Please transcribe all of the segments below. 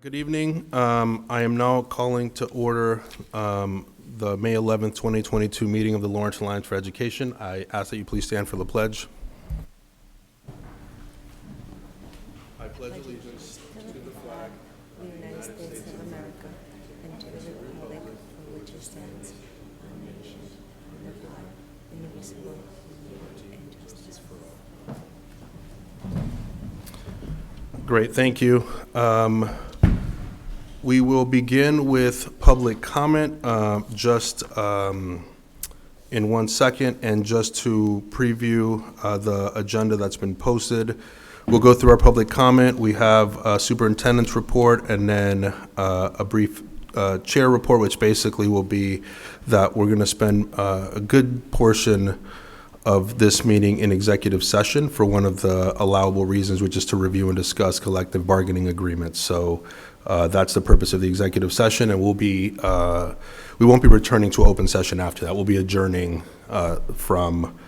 Good evening. I am now calling to order the May 11th, 2022 meeting of the Lawrence Alliance for Education. I ask that you please stand for the pledge. I pledge allegiance to the flag of the United States of America and to the republic for which it stands, one nation, under God, indivisible, with liberty and justice for all. Great, thank you. We will begin with public comment just in 1 second, and just to preview the agenda that's been posted. We'll go through our public comment. We have a superintendent's report and then a brief chair report, which basically will be that we're going to spend a good portion of this meeting in executive session for one of the allowable reasons, which is to review and discuss collective bargaining agreements. So that's the purpose of the executive session, and we won't be returning to open session after that. We'll be adjourning from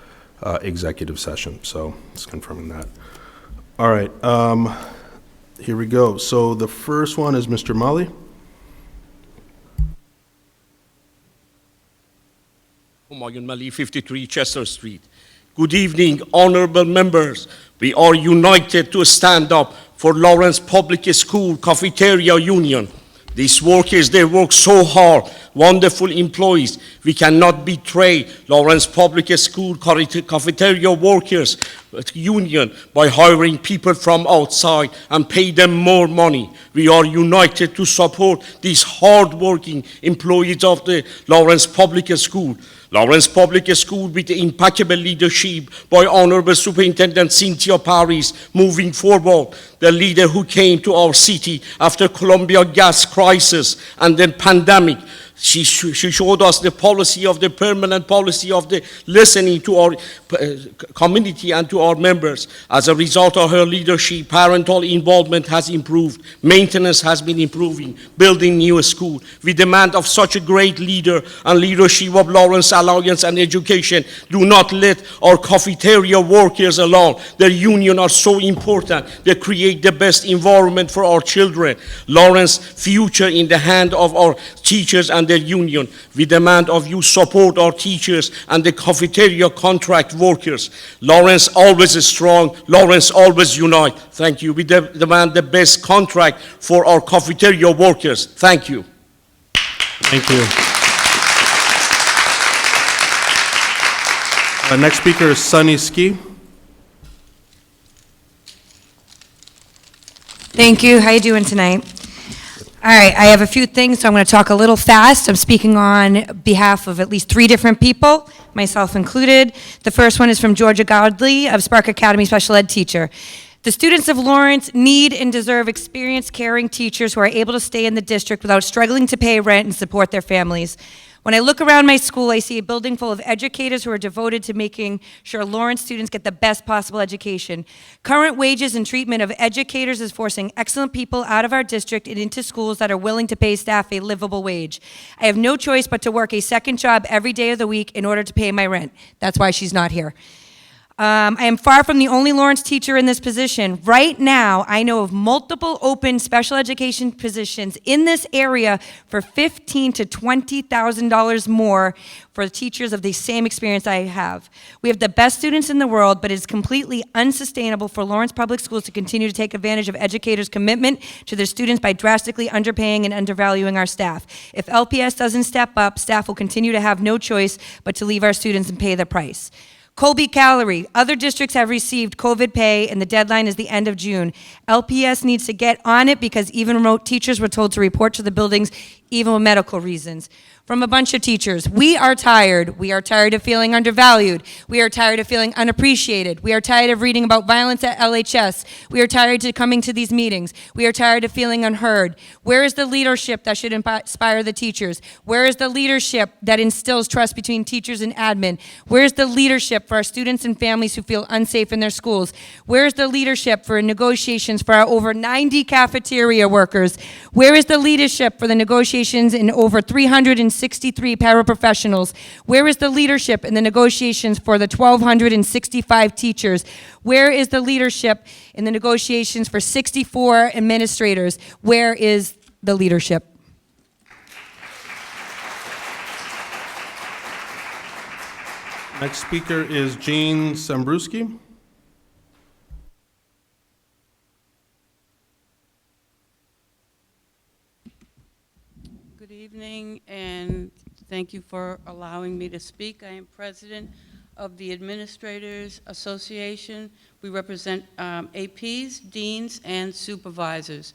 executive session. So just confirming that. All right, here we go. So the first one is Mr. Mali. Humayun Mali, 53 Chester Street. Good evening, honorable members. We are united to stand up for Lawrence Public School Cafeteria Union. These workers, they work so hard, wonderful employees. We cannot betray Lawrence Public School Cafeteria Workers Union by hiring people from outside and pay them more money. We are united to support these hard-working employees of the Lawrence Public School. Lawrence Public School, with the impeccable leadership by Honorable Superintendent Cynthia Paris, moving forward, the leader who came to our city after Columbia gas crisis and then pandemic. She showed us the policy of the permanent policy of the listening to our community and to our members. As a result of her leadership, parental involvement has improved, maintenance has been improving, building new school. We demand of such a great leader and leadership of Lawrence Alliance and Education, do not let our cafeteria workers alone. Their union are so important. They create the best environment for our children. Lawrence future in the hand of our teachers and their union. We demand of you support our teachers and the cafeteria contract workers. Lawrence always strong, Lawrence always unite. Thank you. We demand the best contract for our cafeteria workers. Thank you. Thank you. Next speaker is Sunny Ski. Thank you. How you doing tonight? All right, I have a few things, so I'm going to talk a little fast. I'm speaking on behalf of at least 3 different people, myself included. The first one is from Georgia Godley of Spark Academy Special Ed teacher. The students of Lawrence need and deserve experienced, caring teachers who are able to stay in the district without struggling to pay rent and support their families. When I look around my school, I see a building full of educators who are devoted to making sure Lawrence students get the best possible education. Current wages and treatment of educators is forcing excellent people out of our district and into schools that are willing to pay staff a livable wage. I have no choice but to work a second job every day of the week in order to pay my rent. That's why she's not here. I am far from the only Lawrence teacher in this position. Right now, I know of multiple open special education positions in this area for $15,000 to $20,000 more for teachers of the same experience I have. We have the best students in the world, but it is completely unsustainable for Lawrence Public Schools to continue to take advantage of educators' commitment to their students by drastically underpaying and undervaluing our staff. If LPS doesn't step up, staff will continue to have no choice but to leave our students and pay the price. Colby Calorie, other districts have received COVID pay and the deadline is the end of June. LPS needs to get on it because even remote teachers were told to report to the buildings even with medical reasons. From a bunch of teachers, we are tired. We are tired of feeling undervalued. We are tired of feeling unappreciated. We are tired of reading about violence at LHS. We are tired of coming to these meetings. We are tired of feeling unheard. Where is the leadership that should inspire the teachers? Where is the leadership that instills trust between teachers and admin? Where is the leadership for our students and families who feel unsafe in their schools? Where is the leadership for negotiations for our over 90 cafeteria workers? Where is the leadership for the negotiations negotiations in over 363 paraprofessionals? Where is the leadership in the negotiations for the 1,265 teachers? Where is the leadership in the negotiations for 64 administrators? Where is the leadership? Next speaker is Jean Sambruski. Good evening, and thank you for allowing me to speak. I am president of the Administrators Association. We represent APs, deans, and supervisors.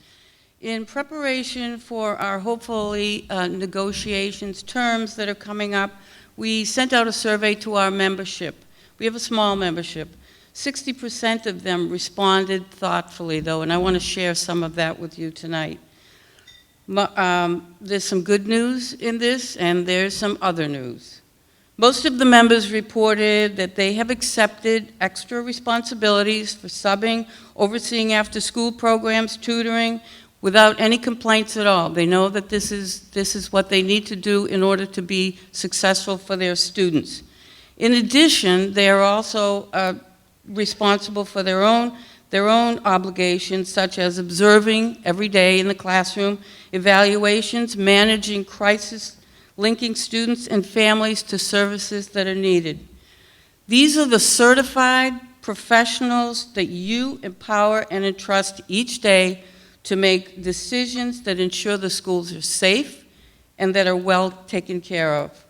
In preparation for our hopefully negotiations terms that are coming up, we sent out a survey to our membership. We have a small membership. 60% of them responded thoughtfully, though, and I want to share some of that with you tonight. There's some good news in this, and there's some other news. Most of the members reported that they have accepted extra responsibilities for subbing, overseeing after-school programs, tutoring, without any complaints at all. They know that this is what they need to do in order to be successful for their students. In addition, they are also responsible for their own obligations, such as observing every day in the classroom, evaluations, managing crisis, linking students and families to services that are needed. These are the certified professionals that you empower and entrust each day to make decisions that ensure the schools are safe and that are well taken care of.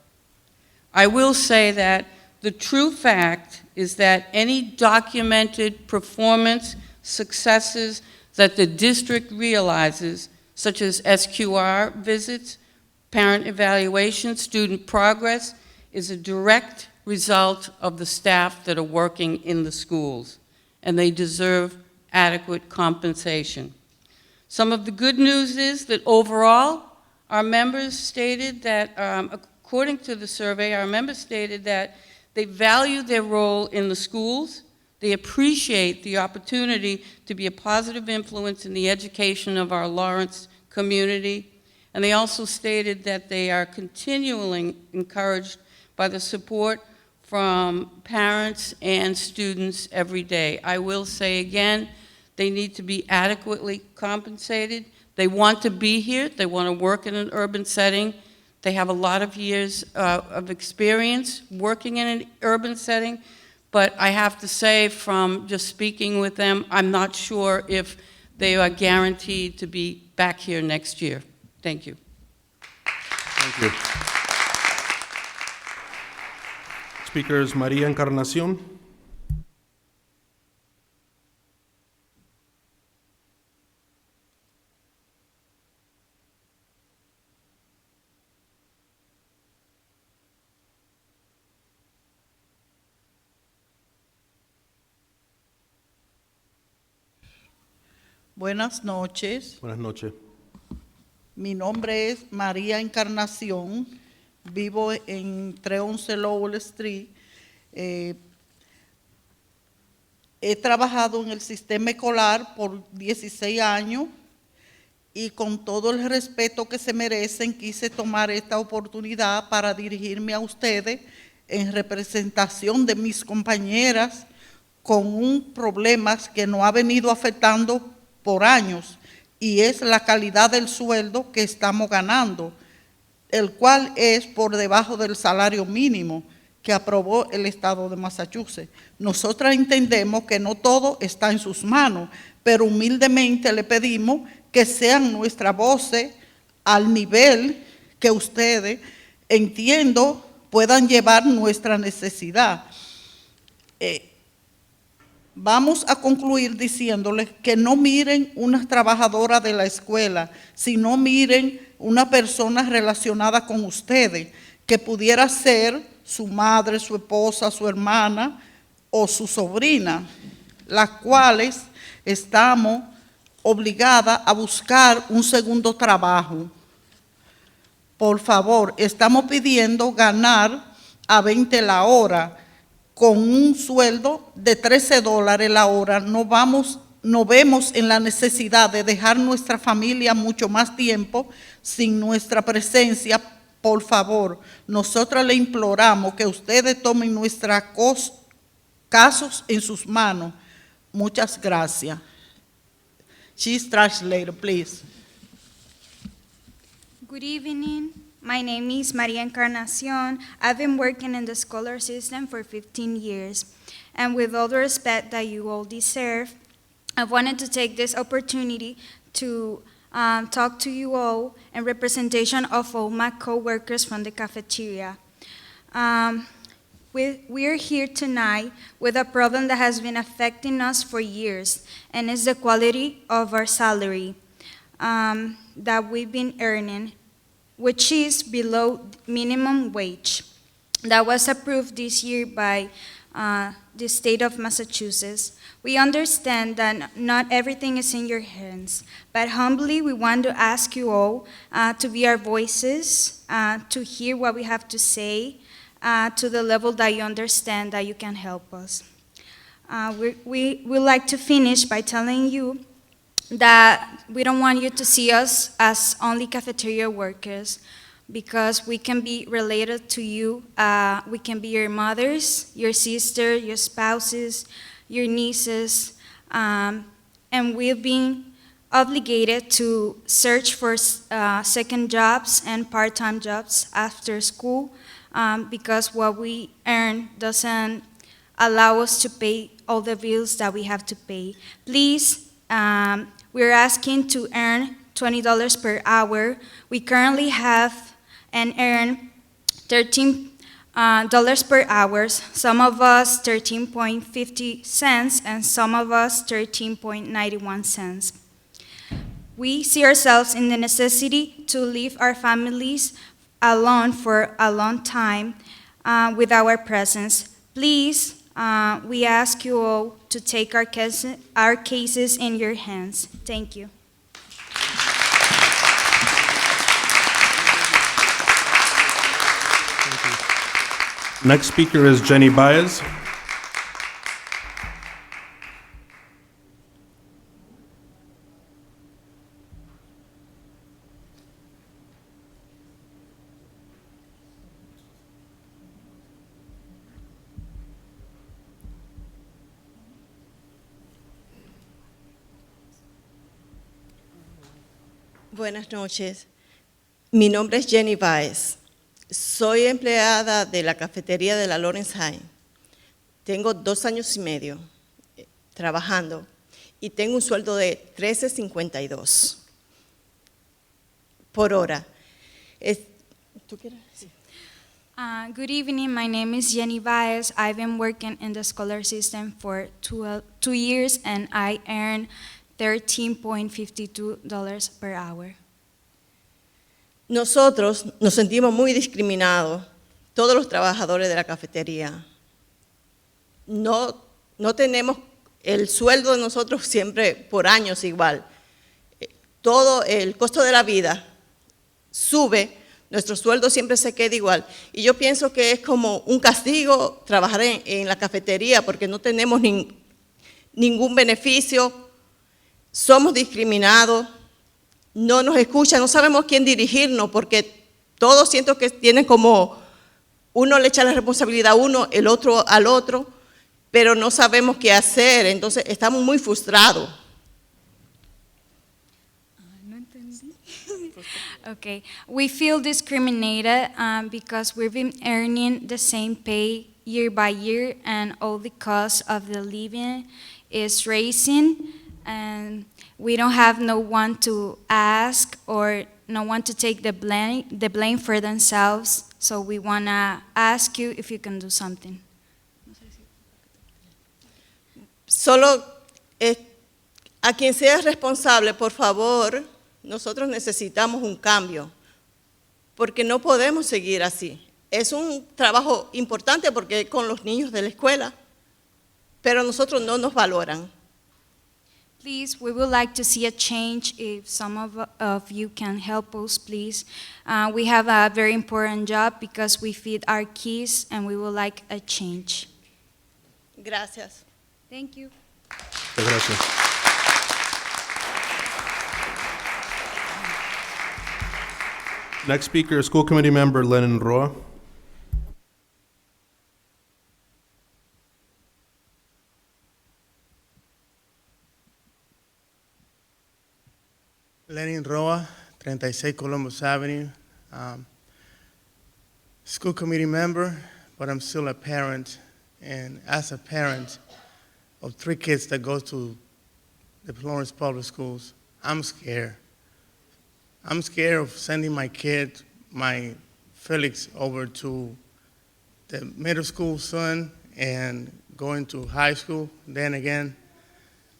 I will say that the true fact is that any documented performance successes that the district realizes, such as SQR visits, parent evaluation, student progress, is a direct result of the staff that are working in the schools, and they deserve adequate compensation. Some of the good news is that overall, our members stated that, according to the survey, our members stated that they value their role in the schools, they appreciate the opportunity to be a positive influence in the education of our Lawrence community, and they also stated that they are continually encouraged by the support from parents and students every day. I will say again, they need to be adequately compensated. They want to be here. They want to work in an urban setting. They have a lot of years of experience working in an urban setting, but I have to say from just speaking with them, I'm not sure if they are guaranteed to be back here next year. Thank you. Thank you. Speaker is Maria Encarnacion. Buenas noches. Buenas noches. Mi nombre es María Encarnación. Vivo en 311 Lowell Street. He trabajado en el sistema escolar por 16 años y con todo el respeto que se merecen, quise tomar esta oportunidad para dirigirme a ustedes en representación de mis compañeras con un problema que nos ha venido afectando por años, y es la calidad del sueldo que estamos ganando, el cual es por debajo del salario mínimo que aprobó el estado de Massachusetts. Nosotras entendemos que no todo está en sus manos, pero humildemente le pedimos que sean nuestras voces al nivel que ustedes, entiendo, puedan llevar nuestra necesidad. Vamos a concluir diciéndoles que no miren una trabajadora de la escuela, sino miren una persona relacionada con ustedes, que pudiera ser su madre, su esposa, su hermana o su sobrina, las cuales estamos obligadas a buscar un segundo trabajo. Por favor, estamos pidiendo ganar a 20 la hora. Con un sueldo de $13 la hora, no vemos en la necesidad de dejar nuestra familia mucho más tiempo sin nuestra presencia. Por favor, nosotras le imploramos que ustedes tomen nuestros casos en sus manos. Muchas gracias. She's translator, please. Good evening. My name is Maria Encarnacion. I've been working in the scholar system for 15 years. And with all the respect that you all deserve, I wanted to take this opportunity to talk to you all in representation of all my co-workers from the cafeteria. We're here tonight with a problem that has been affecting us for years, and it's the quality of our salary that we've been earning, which is below minimum wage. That was approved this year by the state of Massachusetts. We understand that not everything is in your hands, but humbly we want to ask you all to be our voices, to hear what we have to say, to the level that you understand that you can help us. We would like to finish by telling you that we don't want you to see us as only cafeteria workers, because we can be related to you. We can be your mothers, your sisters, your spouses, your nieces, and we've been obligated to search for second jobs and part-time jobs after school because what we earn doesn't allow us to pay all the bills that we have to pay. Please, we're asking to earn $20 per hour. We currently have and earn $13 per hour, some of us 13.50 cents, and some of us 13.91 cents. We see ourselves in the necessity to leave our families alone for a long time with our presence. Please, we ask you all to take our cases in your hands. Thank you. Next speaker is Jenny Baez. Buenas noches. Mi nombre es Jenny Baez. Soy empleada de la cafetería de la Lawrence High. Tengo 2 años y medio trabajando y tengo un sueldo de $13.52 por hora. ¿Tú quieres decir? Good evening, my name is Jenny Baez. I've been working in the scholar system for 2 years and I earn $13.52 per hour. Nosotros nos sentimos muy discriminados, todos los trabajadores de la cafetería. No tenemos el sueldo de nosotros siempre por años igual. Todo el costo de la vida sube, nuestro sueldo siempre se queda igual. Y yo pienso que es como un castigo trabajar en la cafetería porque no tenemos ningún beneficio, somos discriminados. No nos escuchan, no sabemos quién dirigirnos porque todos siento que tienen como, uno le echa la responsabilidad a uno, el otro al otro, pero no sabemos qué hacer, entonces estamos muy frustrados. No entendí. Okay, we feel discriminated because we've been earning the same pay year by year and all the cost of the living is rising and we don't have no one to ask or no one to take the blame for themselves. So we want to ask you if you can do something. Solo a quien sea responsable, por favor, nosotros necesitamos un cambio, porque no podemos seguir así. Es un trabajo importante porque es con los niños de la escuela, pero nosotros no nos valoran. Please, we would like to see a change if some of you can help us, please. We have a very important job because we feed our kids and we would like a change. Gracias. Thank you. Gracias. Next speaker is School Committee Member Lenin Roa. Lenin Roa, 36 Columbus Avenue. School committee member, but I'm still a parent. And as a parent of 3 kids that go to the Florence Public Schools, I'm scared. I'm scared of sending my kid, my Felix, over to the middle school son and going to high school, then again,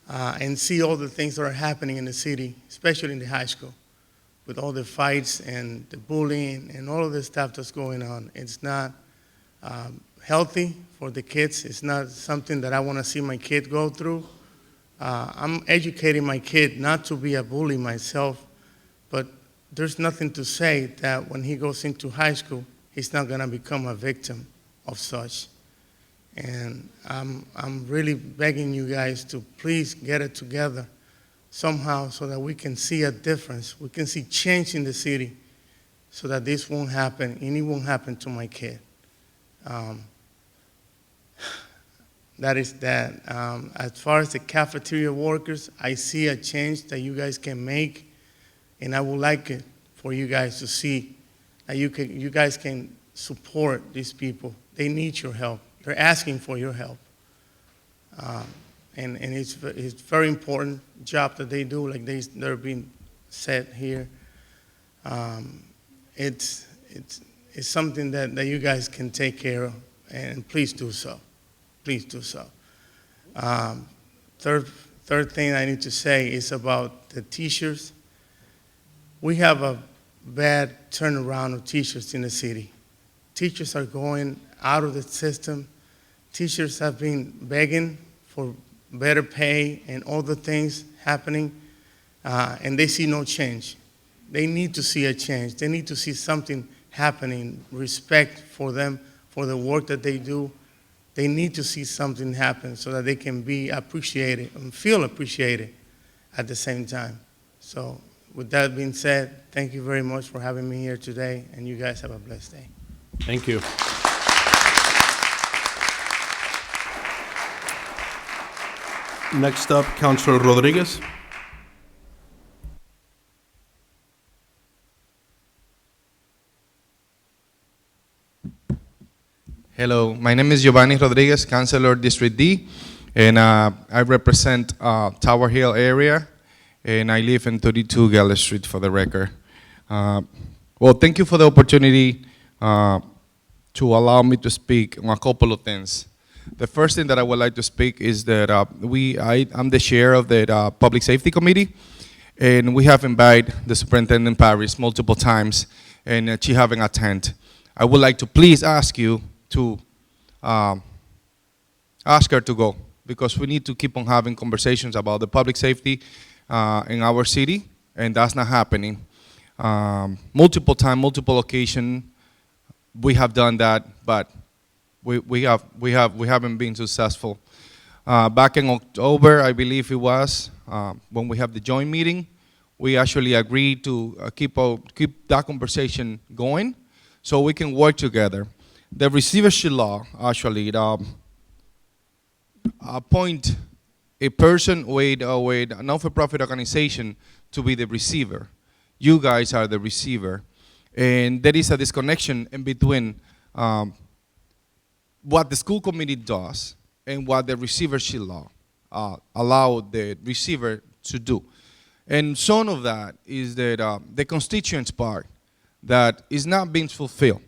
and see all the things that are happening in the city, especially in the high school, with all the fights and the bullying and all of the stuff that's going on. It's not healthy for the kids. It's not something that I want to see my kid go through. I'm educating my kid not to be a bully myself, but there's nothing to say that when he goes into high school, he's not going to become a victim of such. And I'm really begging you guys to please get it together somehow so that we can see a difference. We can see change in the city so that this won't happen and it won't happen to my kid. That is that. As far as the cafeteria workers, I see a change that you guys can make, and I would like it for you guys to see that you guys can support these people. They need your help. They're asking for your help. And it's very important job that they do, like they're being said here. It's something that you guys can take care of, and please do so. Please do so. Third thing I need to say is about the teachers. We have a bad turnaround of teachers in the city. Teachers are going out of the system. Teachers have been begging for better pay and all the things happening, and they see no change. They need to see a change. They need to see something happening, respect for them, for the work that they do. They need to see something happen so that they can be appreciated and feel appreciated at the same time. So with that being said, thank you very much for having me here today, and you guys have a blessed day. Thank you. Next up, Councilor Rodriguez. Hello, my name is Giovanni Rodriguez, Councilor District D, and I represent Tower Hill area, and I live in 32 Gale Street for the record. Well, thank you for the opportunity to allow me to speak on a couple of things. The first thing that I would like to speak is that I'm the chair of the Public Safety Committee, and we have invited the Superintendent Paris multiple times, and she haven't attended. I would like to please ask you to ask her to go, because we need to keep on having conversations about the public safety in our city, and that's not happening. Multiple time, multiple occasion, we have done that, but we haven't been successful. Back in October, I believe it was, when we have the joint meeting, we actually agreed to keep that conversation going so we can work together. The receivership law actually appoint a person with a non-for-profit organization to be the receiver. You guys are the receiver. And there is a disconnection in between what the school committee does and what the receivership law allow the receiver to do. And some of that is that the constituents part that is not being fulfilled.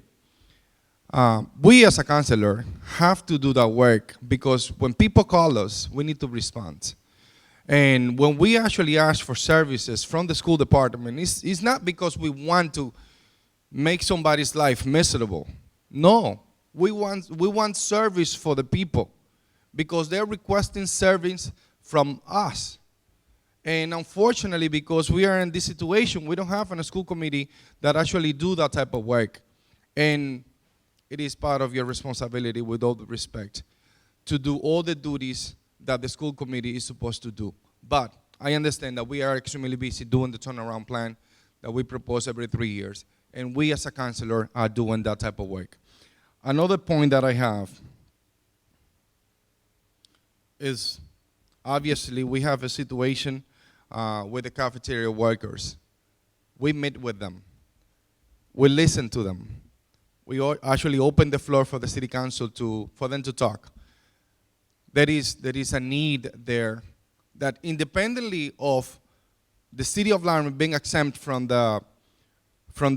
We as a counselor have to do that work, because when people call us, we need to respond. And when we actually ask for services from the school department, it's not because we want to make somebody's life miserable. No, we want service for the people, because they're requesting service from us. And unfortunately, because we are in this situation, we don't have a school committee that actually do that type of work. And it is part of your responsibility, with all the respect, to do all the duties that the school committee is supposed to do. But I understand that we are extremely busy doing the turnaround plan that we propose every 3 years. and we as a counselor are doing that type of work. Another point that I have is, obviously, we have a situation with the cafeteria workers. We meet with them. We listen to them. We actually open the floor for the city council for them to talk. There is a need there that, independently of the city of Lawrence being exempt from the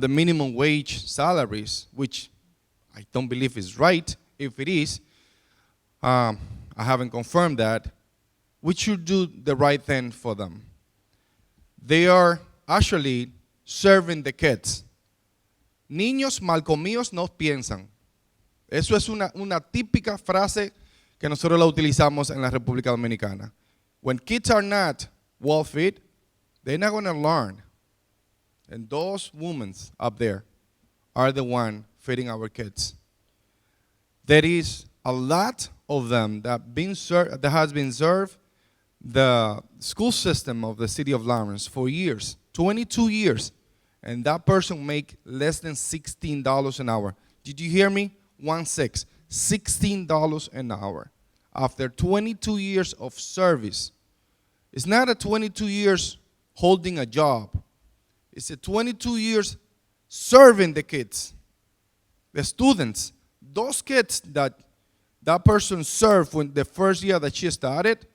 minimum wage salaries, which I don't believe is right. If it is, I haven't confirmed that, we should do the right thing for them. They are actually serving the kids. Niños mal comidos no piensan. Eso es una típica frase que nosotros la utilizamos en la República Dominicana. When kids are not well fed, they're not going to learn. And those women up there are the one feeding our kids. There is a lot of them that has been served the school system of the city of Lawrence for years, 22 years, and that person make less than $16 an hour. Did you hear me? 16, $16 an hour. After 22 years of service. It's not a 22 years holding a job. It's a 22 years serving the kids, the students. Those kids that person served when the first year that she started,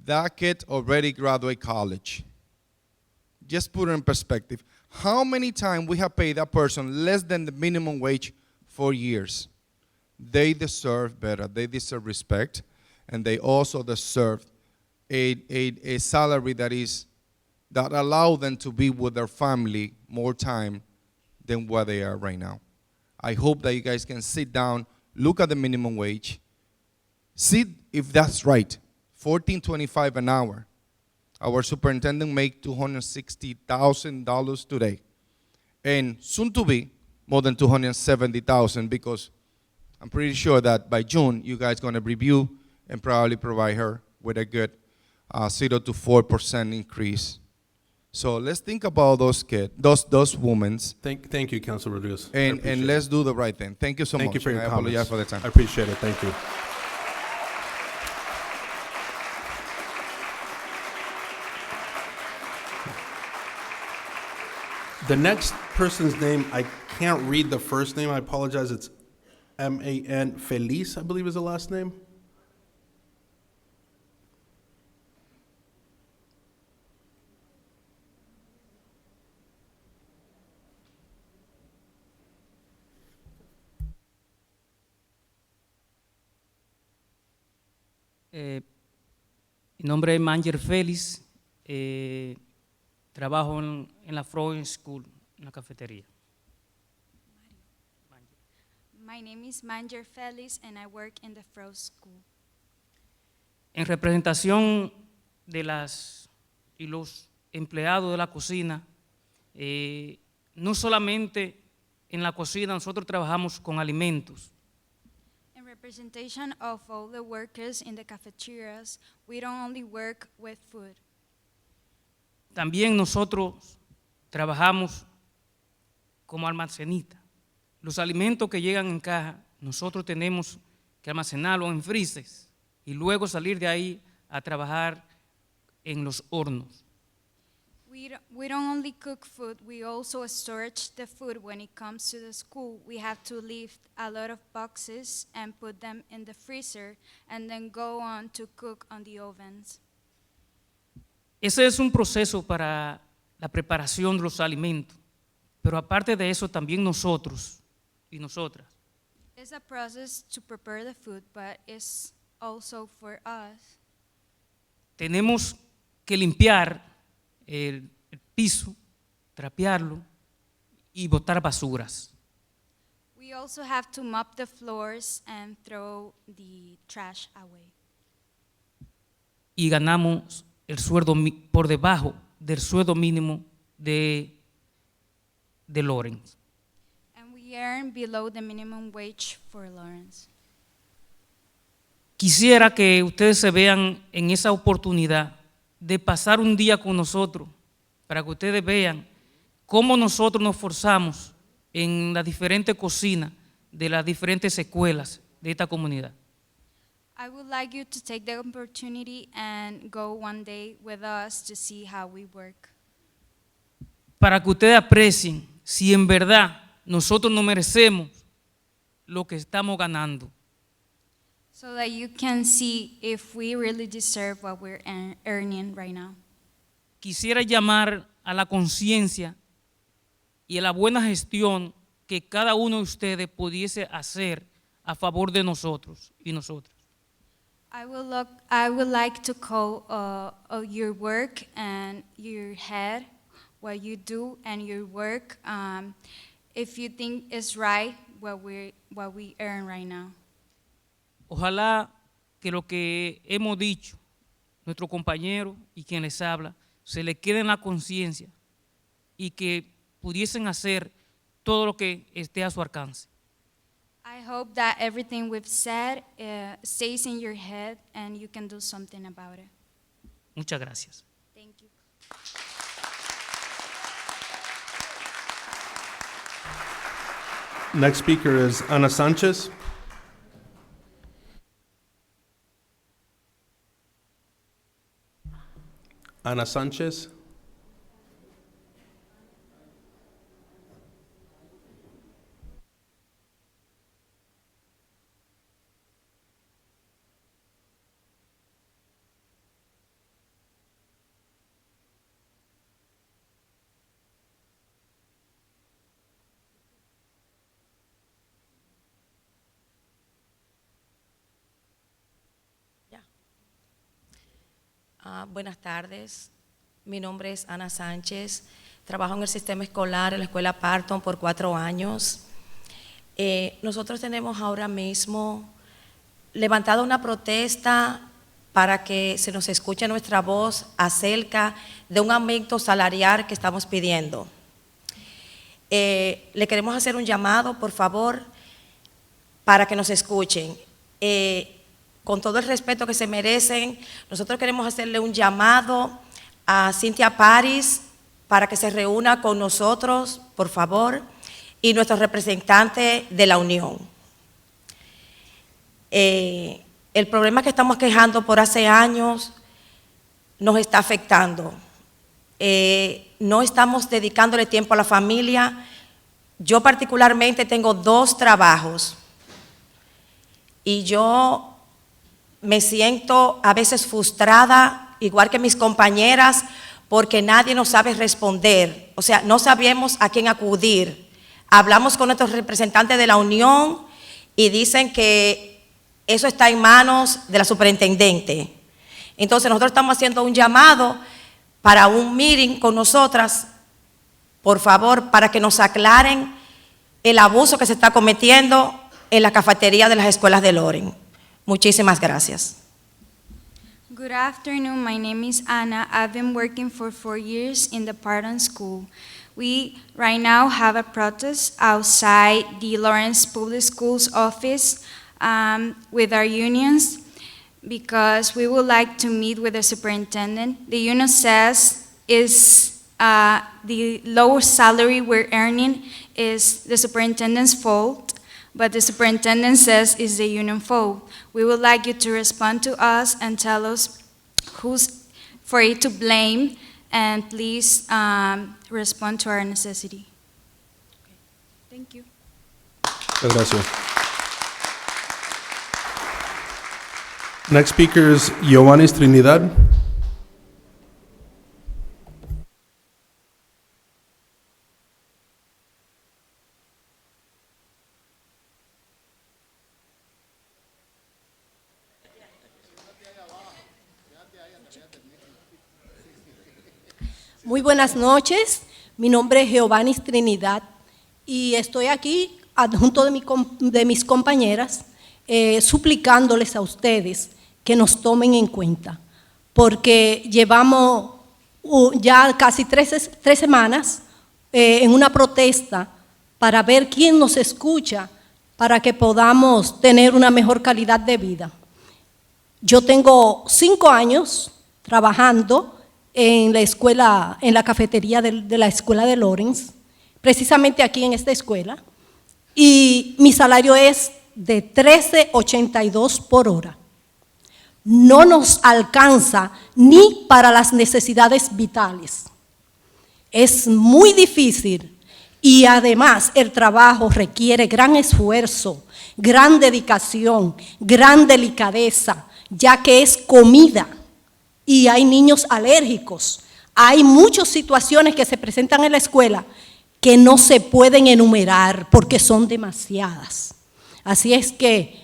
that kid already graduated college. Just put it in perspective. How many times we have paid that person less than the minimum wage for years? They deserve better. They deserve respect, and they also deserve a salary that allow them to be with their family more time than what they are right now. I hope that you guys can sit down, look at the minimum wage, see if that's right. $14.25 an hour. Our superintendent make $260,000 today, and soon to be more than $270,000, because I'm pretty sure that by June you guys going to review and probably provide her with a good 0 to 4% increase. So let's think about those kids, those women, Thank you, Councilor Rodriguez. I and appreciate let's do the right thing. Thank you so much. Thank you for your I comments. apologize for the time. I appreciate it. Thank you. The next person's name, I can't read the first name. I apologize. It's M-A-N Feliz, I believe is the last name. Mi nombre es Manger Félix, trabajo en la Florence School, en la cafetería. My name is Manger Felix and I work in the Frost School. En representación de las y los empleados de la cocina, no solamente en la cocina nosotros trabajamos con alimentos. In representation of all the workers in the cafeterias, we don't only work with food. También nosotros trabajamos como almacenista. Los alimentos que llegan en caja, nosotros tenemos que almacenarlos en freezers y luego salir de ahí a trabajar en los hornos. We don't only cook food, we also storage the food when it comes to the school. We have to lift a lot of boxes and put them in the freezer and then go on to cook on the ovens. Ese es un proceso para la preparación de los alimentos, pero aparte de eso también nosotros y nosotras It's a process to prepare the food, but it's also for us. tenemos que limpiar el piso, trapearlo y botar basuras. We also have to mop the floors and throw the trash away. Y ganamos el sueldo por debajo del sueldo mínimo de Lawrence. And we earn below the minimum wage for Lawrence. Quisiera que ustedes se vean en esa oportunidad de pasar un día con nosotros para que ustedes vean cómo nosotros nos forzamos en las diferentes cocinas de las diferentes escuelas de esta comunidad. I would like you to take the opportunity and go one day with us to see how we work. Para que ustedes aprecien si en verdad nosotros no merecemos lo que estamos ganando. So that you can see if we really deserve what we're earning right now. Quisiera llamar a la conciencia y a la buena gestión que cada uno de ustedes pudiese hacer a favor de nosotros y nosotras. I would like to call your work and your head, what you do and your work, if you think it's right what we earn right now. Ojalá que lo que hemos dicho, nuestro compañero y quien les habla, se le quede en la conciencia y que pudiesen hacer todo lo que esté a su alcance. I hope that everything we've said stays in your head and you can do something about it. Muchas gracias. Thank you. Next speaker is Ana Sanchez. Ana Sanchez. Buenas tardes, mi nombre es Ana Sánchez, trabajo en el sistema escolar en la escuela Parton por 4 años. Nosotros tenemos ahora mismo levantado una protesta para que se nos escuche nuestra voz acerca de un aumento salarial que estamos pidiendo. Le queremos hacer un llamado, por favor, para que nos escuchen. Con todo el respeto que se merecen, nosotros queremos hacerle un llamado a Cynthia Paris para que se reúna con nosotros, por favor, y nuestro representante de la Unión. El problema que estamos quejando por hace años nos está afectando. No estamos dedicándole tiempo a la familia. Yo particularmente tengo 2 trabajos y yo me siento a veces frustrada, igual que mis compañeras, porque nadie nos sabe responder. O sea, no sabemos a quién acudir. Hablamos con nuestros representantes de la Unión y dicen que eso está en manos de la superintendente. Entonces nosotros estamos haciendo un llamado para un meeting con nosotras, por favor, para que nos aclaren el abuso que se está cometiendo en la cafetería de las escuelas de Loren. Muchísimas gracias. Good afternoon, my name is Anna. I've been working for 4 years in the Parton School. We right now have a protest outside the Lawrence Public Schools office with our unions because we would like to meet with the superintendent. The union says the lower salary we're earning is the superintendent's fault, but the superintendent says it's the union fault. We would like you to respond to us and tell us who's for it to blame, and please respond to our necessity. Thank you. Gracias. Next speaker is Giovanni Trinidad. Muy buenas noches, mi nombre es Giovanni Trinidad y estoy aquí adjunto de mis compañeras suplicándoles a ustedes que nos tomen en cuenta, porque llevamos ya casi 3 semanas en una protesta para ver quién nos escucha para que podamos tener una mejor calidad de vida. Yo tengo 5 años trabajando en la escuela, en la cafetería de la escuela de Lawrence, precisamente aquí en esta escuela, y mi salario es de 13.82 por hora. No nos alcanza ni para las necesidades vitales. Es muy difícil y además el trabajo requiere gran esfuerzo, gran dedicación, gran delicadeza, ya que es comida y hay niños alérgicos. Hay muchas situaciones que se presentan en la escuela que no se pueden enumerar porque son demasiadas. Así es que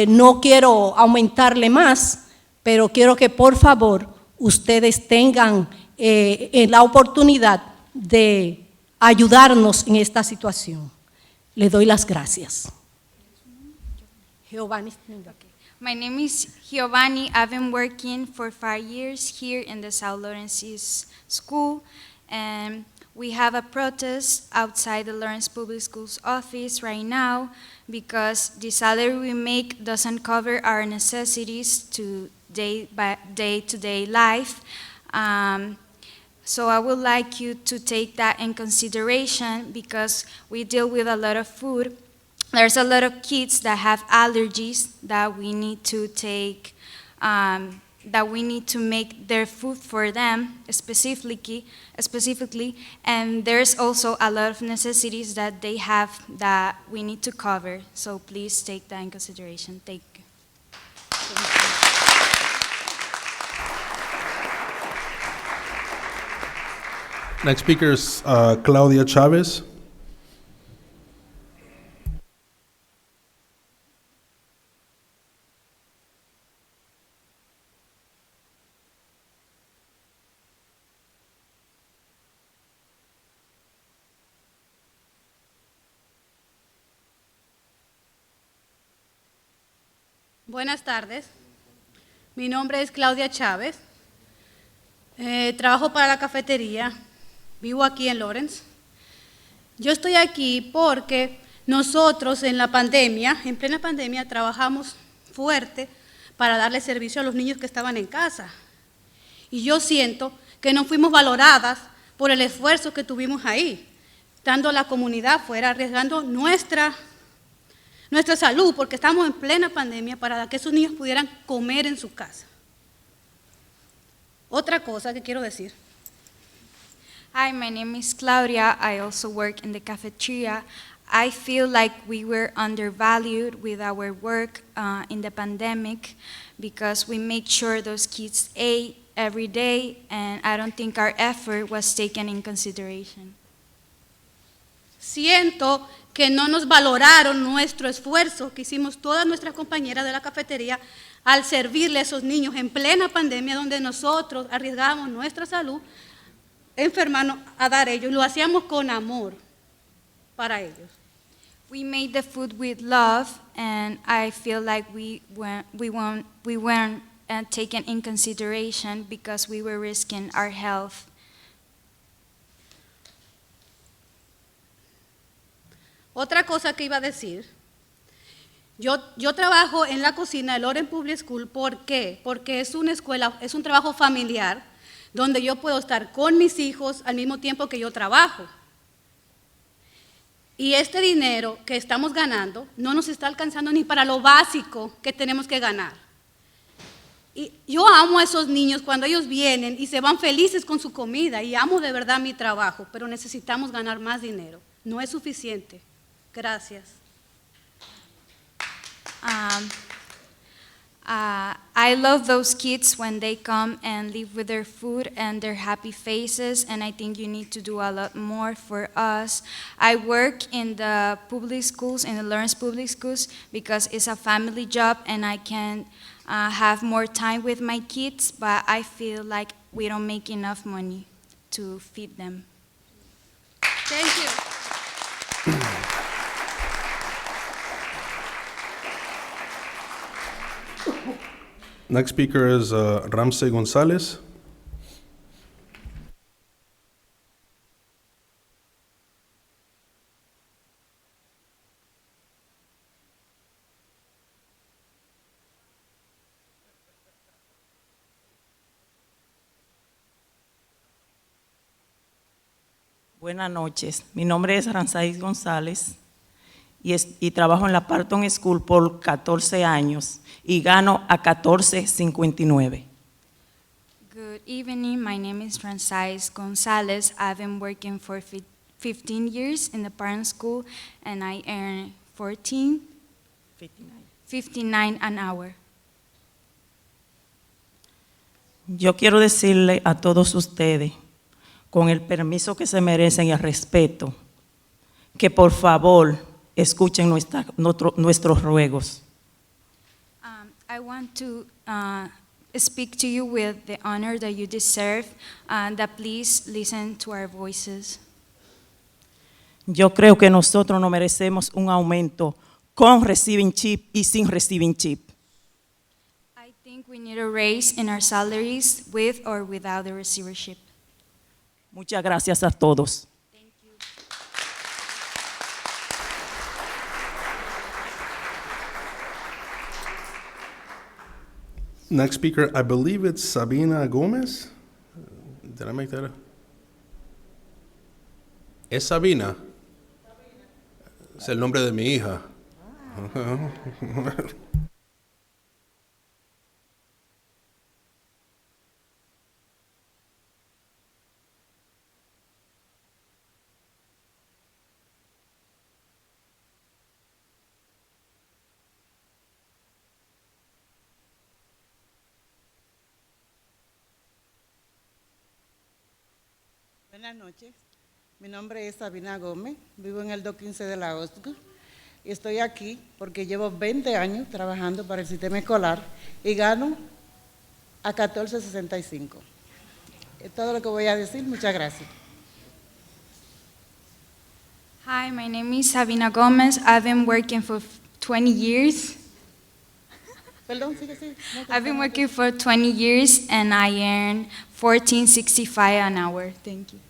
no quiero aumentarle más, pero quiero que por favor ustedes tengan la oportunidad de ayudarnos en esta situación. Le doy las gracias. Giovanni. My name is Giovanni. I've been working for 5 years here in the South Lawrence School, and we have a protest outside the Lawrence Public Schools office right now because the salary we make doesn't cover our necessities to day-to-day life. So I would like you to take that in consideration because we deal with a lot of food. There's a lot of kids that have allergies that we need to take, that we need to make their food for them specifically, and there's also a lot of necessities that they have that we need to cover. So please take that in consideration. Thank you. Next speaker is Claudia Chavez. Buenas tardes, mi nombre es Claudia Chávez, trabajo para la cafetería, vivo aquí en Lawrence. Yo estoy aquí porque nosotros en plena pandemia, trabajamos fuerte para darle servicio a los niños que estaban en casa. Y yo siento que no fuimos valoradas por el esfuerzo que tuvimos ahí, estando la comunidad fuera, arriesgando nuestra salud, porque estamos en plena pandemia para que esos niños pudieran comer en su casa. Otra cosa que quiero decir. Hi, my name is Claudia. I also work in the cafeteria. I feel like we were undervalued with our work in the pandemic because we made sure those kids ate every day, and I don't think our effort was taken in consideration. Siento que no nos valoraron nuestro esfuerzo que hicimos todas nuestras compañeras de la cafetería al servirle a esos niños en plena pandemia donde nosotros arriesgábamos nuestra salud, enfermarnos a dar ellos, y lo hacíamos con amor para ellos. We made the food with love, and I feel like we weren't taken in consideration because we were risking our health. Otra cosa que iba a decir, yo trabajo en la cocina de Lawrence Public School. ¿Por qué? Porque es una escuela, es un trabajo familiar donde yo puedo estar con mis hijos al mismo tiempo que yo trabajo. Y este dinero que estamos ganando no nos está alcanzando ni para lo básico que tenemos que ganar. Y yo amo a esos niños cuando ellos vienen y se van felices con su comida, y amo de verdad mi trabajo, pero necesitamos ganar más dinero. No es suficiente. Gracias. I love those kids when they come and live with their food and their happy faces, and I think you need to do a lot more for us. I work in the public schools, in the Lawrence Public Schools, because it's a family job and I can have more time with my kids, but I feel like we don't make enough money to feed them. Thank you. Next speaker is Ramsey Gonzalez. Buenas noches. Mi nombre es Aranzaís González y trabajo en la Parton School por 14 años y gano a 14.59. Good evening. My name is Francis Gonzalez. I've been working for 15 years in the parent school, and I earn 59 an hour. Yo quiero decirle a todos ustedes, con el permiso que se merecen y el respeto, que por favor escuchen nuestros ruegos. I want to speak to you with the honor that you deserve, that please listen to our voices. Yo creo que nosotros no merecemos un aumento con receiving chip y sin receiving chip. I think we need a raise in our salaries with or without the receivership. Muchas gracias a todos. Next speaker, I believe it's Sabina Gomez. Did I make that up? ¿Es Sabina? Es el nombre de mi hija. Buenas noches, mi nombre es Sabina Gómez, vivo en el 215 de la OSCO y estoy aquí porque llevo 20 años trabajando para el sistema escolar y gano a 14.65. Es todo lo que voy a decir, muchas gracias. Hi, my name is Sabina Gomez. I've been working for 20 years. Perdón, sigue. I've been working for 20 years and I earn $14.65 an hour. Thank you.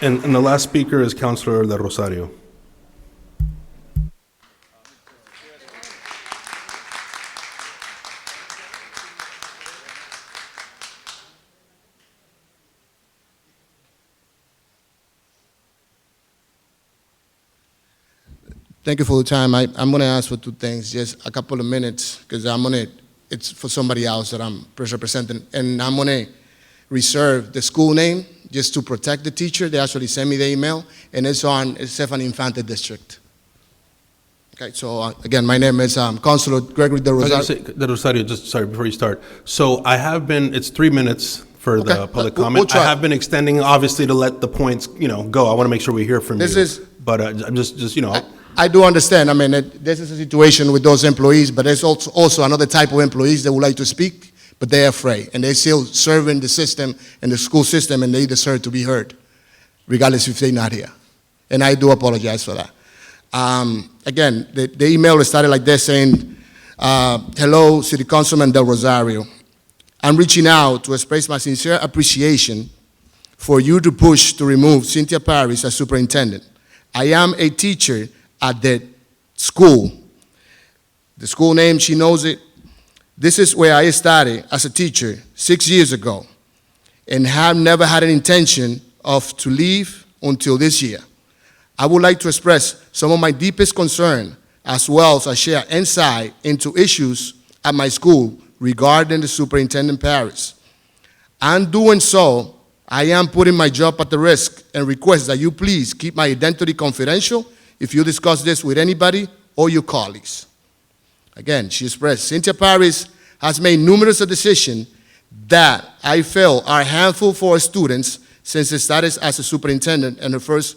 And the last speaker is Councilor De Rosario. Thank you for the time. I'm going to ask for two things, just a couple of minutes, because it's for somebody else that I'm representing, and I'm going to reserve the school name just to protect the teacher. They actually sent me the email, and it's on Stefan Infante District. Okay, so again, my name is Councilor Gregory De Rosario. De Rosario, just sorry, before you start. So I have been, it's 3 minutes for the public comment. We'll try. I have been extending, obviously, to let the points, go. I want to make sure we hear from This you. is- But I'm just. I do understand. I mean, this is a situation with those employees, but there's also another type of employees that would like to speak, but they're afraid, and they're still serving the system and the school system, and they deserve to be heard, regardless if they're not here. And I do apologize for that. Again, the email started like this, saying, hello, City Councilman Del Rosario. I'm reaching out to express my sincere appreciation for you to push to remove Cynthia Paris as superintendent. I am a teacher at the school. The school name, she knows it. This is where I started as a teacher 6 years ago and have never had an intention to leave until this year. I would like to express some of my deepest concern as well as I share insight into issues at my school regarding the Superintendent Paris. And doing so, I am putting my job at the risk and request that you please keep my identity confidential if you discuss this with anybody or your colleagues. Again, she expressed, Cynthia Paris has made numerous decisions that I feel are harmful for our students since the status as a superintendent in her first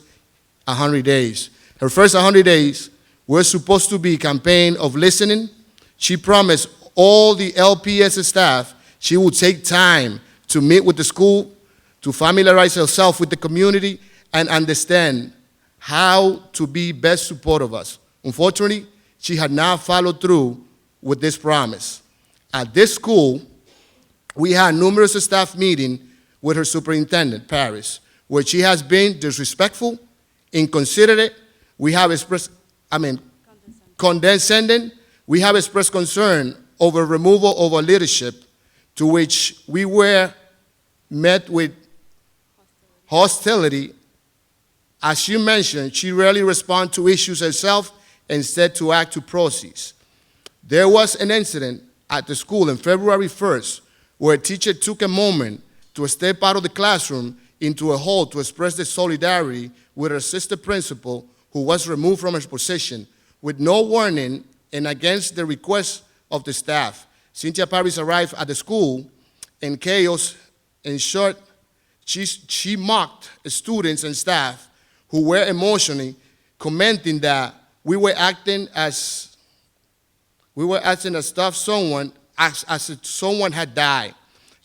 100 days. Her first 100 days were supposed to be a campaign of listening. She promised all the LPS staff she would take time to meet with the school, to familiarize herself with the community, and understand how to be best support of us. Unfortunately, she had not followed through with this promise. At this school, we had numerous staff meetings with her superintendent, Paris, where she has been disrespectful, inconsiderate. We have expressed, condescending. We have expressed concern over removal of her leadership to which we were met with hostility. As she mentioned, she rarely responds to issues herself, instead to act to process. There was an incident at the school on February 1st where a teacher took a moment to step out of the classroom into a hall to express their solidarity with her assistant principal, who was removed from her position with no warning and against the request of the staff. Cynthia Paris arrived at the school in chaos. In short, she mocked students and staff who were emotionally commenting that we were acting as if someone had died.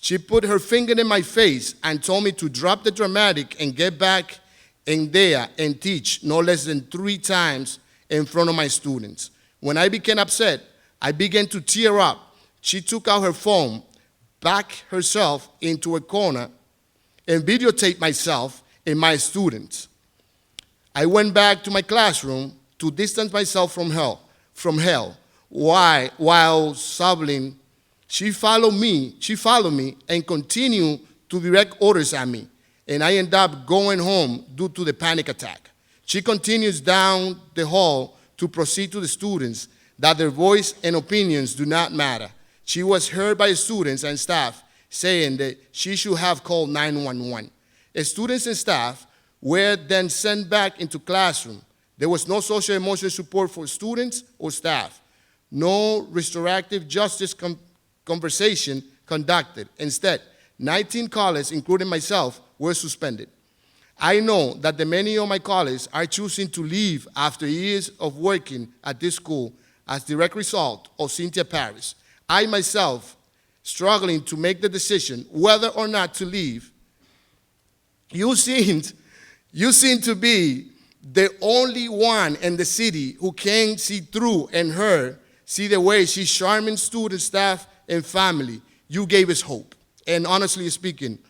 She put her finger in my face and told me to drop the dramatic and get back in there and teach no less than 3 times in front of my students. When I became upset, I began to tear up. She took out her phone, backed herself into a corner, and videotaped myself and my students. I went back to my classroom to distance myself from hell. While sobbing, she followed me and continued to direct orders at me, and I ended up going home due to the panic attack. She continues down the hall to proceed to the students that their voice and opinions do not matter. She was heard by students and staff saying that she should have called 911. Students and staff were then sent back into classroom. There was no social emotional support for students or staff. No restorative justice conversation conducted. Instead, 19 colleagues, including myself, were suspended. I know that many of my colleagues are choosing to leave after years of working at this school as direct result of Cynthia Paris. I myself struggling to make the decision whether or not to leave. You seem to be the only one in the city who can see through and see the way she's charming students, staff, and family. You gave us hope. And honestly speaking,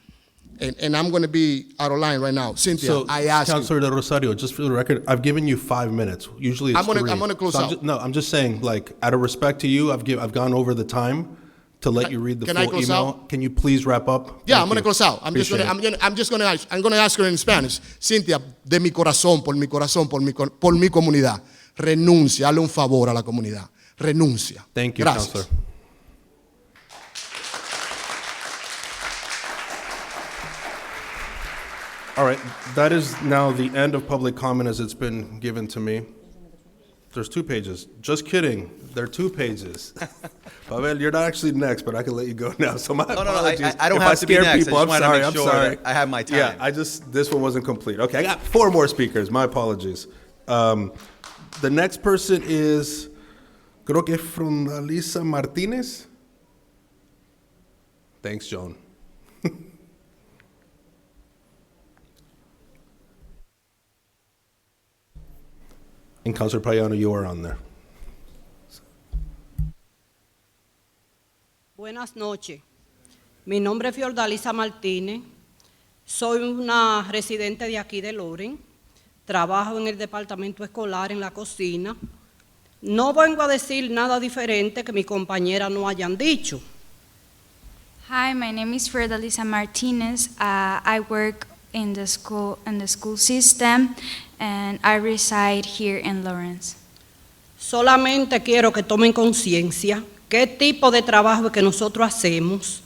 and I'm going to be out of line right now. Cynthia, So, I ask Councilor you. De Rosario, just for the record, I've given you 5 minutes. Usually it's 3. I'm gonna close out. I'm just saying, like, out of respect to you, I've gone over the time to let you read the Can I full close email. out? Can you please wrap up? Yeah, Thank I'm going to you. close out. I'm just going to ask her in Spanish. Cynthia, de mi corazón, por mi comunidad, renuncia, hazle un favor a la comunidad. Renuncia. Thank you, Gracias. Councilor. All right, that is now the end of public comment as it's been given to me. There's 2 pages. Just kidding. There are 2 pages. Pavel, you're not actually next, but I can let you go now. So my apologies. I don't If have to be scare next. people, I just wanted to make I'm sure sorry. that I have my time. Yeah, this one wasn't complete. Okay, I got 4 more speakers. My apologies. The next person is, creo que Frondalisa Martinez. Thanks, Joan. And Councilor Payano, you are on there. Buenas noches. Mi nombre es Fiordalisa Martínez. Soy una residente de aquí de Loren. Trabajo en el departamento escolar en la cocina. No vengo a decir nada diferente que mi compañera no hayan dicho. Hi, my name is Fiordalisa Martinez. I work in the school system, and I reside here in Lawrence. Solamente quiero que tomen conciencia qué tipo de trabajo que nosotros hacemos,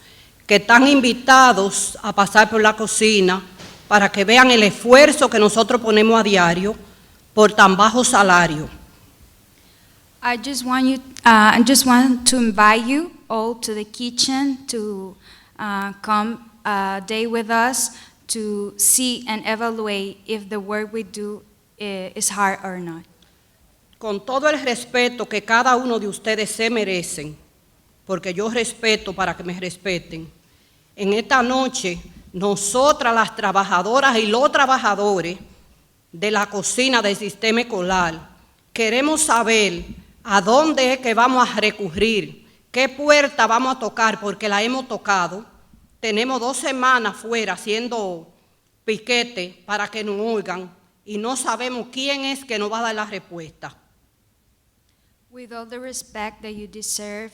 que están invitados a pasar por la cocina para que vean el esfuerzo que nosotros ponemos a diario por tan bajo salario. I just want to invite you all to the kitchen to come a day with us to see and evaluate if the work we do is hard or not. Con todo el respeto que cada uno de ustedes se merecen, porque yo respeto para que me respeten, en esta noche nosotras las trabajadoras y los trabajadores de la cocina del sistema escolar queremos saber a dónde es que vamos a recurrir, qué puerta vamos a tocar, porque la hemos tocado. Tenemos 2 semanas fuera haciendo piquete para que nos oigan y no sabemos quién es que nos va a dar la respuesta. With all the respect that you deserve,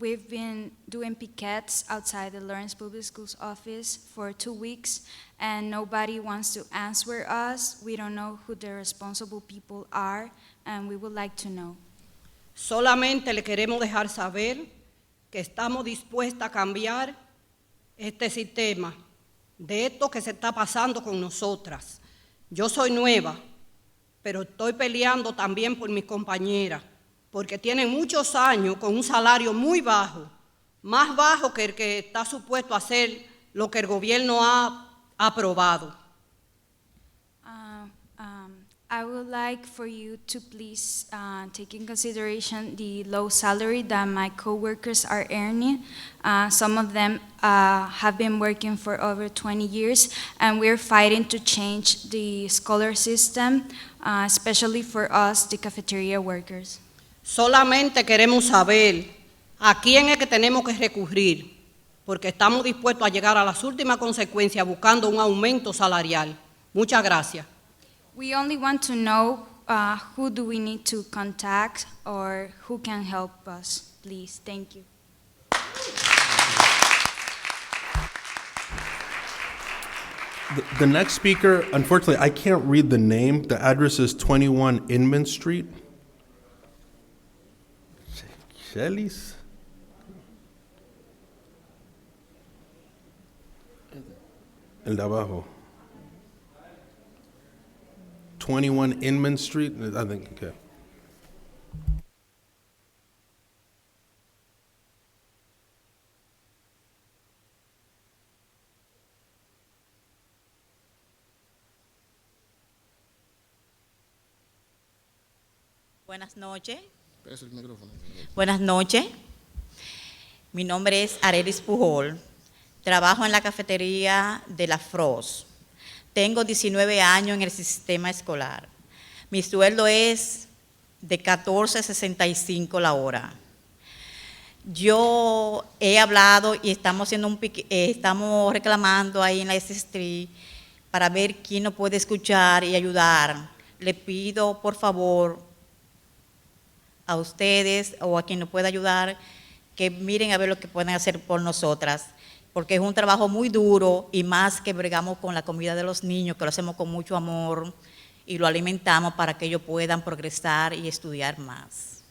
we've been doing pickets outside the Lawrence Public Schools office for 2 weeks, and nobody wants to answer us. We don't know who the responsible people are, and we would like to know. Solamente le queremos dejar saber que estamos dispuestos a cambiar este sistema, de esto que se está pasando con nosotras. Yo soy nueva, pero estoy peleando también por mis compañeras, porque tienen muchos años con un salario muy bajo, más bajo que el que está supuesto a hacer lo que el gobierno ha aprobado. I would like for you to please take in consideration the low salary that my coworkers are earning. Some of them have been working for over 20 years, and we're fighting to change the scholar system, especially for us, the cafeteria workers. Solamente queremos saber a quién es que tenemos que recurrir, porque estamos dispuestos a llegar a las últimas consecuencias buscando un aumento salarial. Muchas gracias. We only want to know who do we need to contact or who can help us, please. Thank you. The next speaker, unfortunately, I can't read the name. The address is 21 Inman Street. Shelly's? El de abajo. 21 Inman Street, I think, okay. Buenas noches. Pesa el micrófono. Buenas noches. Mi nombre es Arelis Pujol. Trabajo en la cafetería de la Frost. Tengo 19 años en el sistema escolar. Mi sueldo es de $14.65 la hora. Yo he hablado y estamos reclamando ahí en la S Street para ver quién nos puede escuchar y ayudar. Le pido, por favor, a ustedes o a quien nos pueda ayudar, que miren a ver lo que pueden hacer por nosotras, porque es un trabajo muy duro y más que bregamos con la comida de los niños, que lo hacemos con mucho amor y lo alimentamos para que ellos puedan progresar y estudiar más.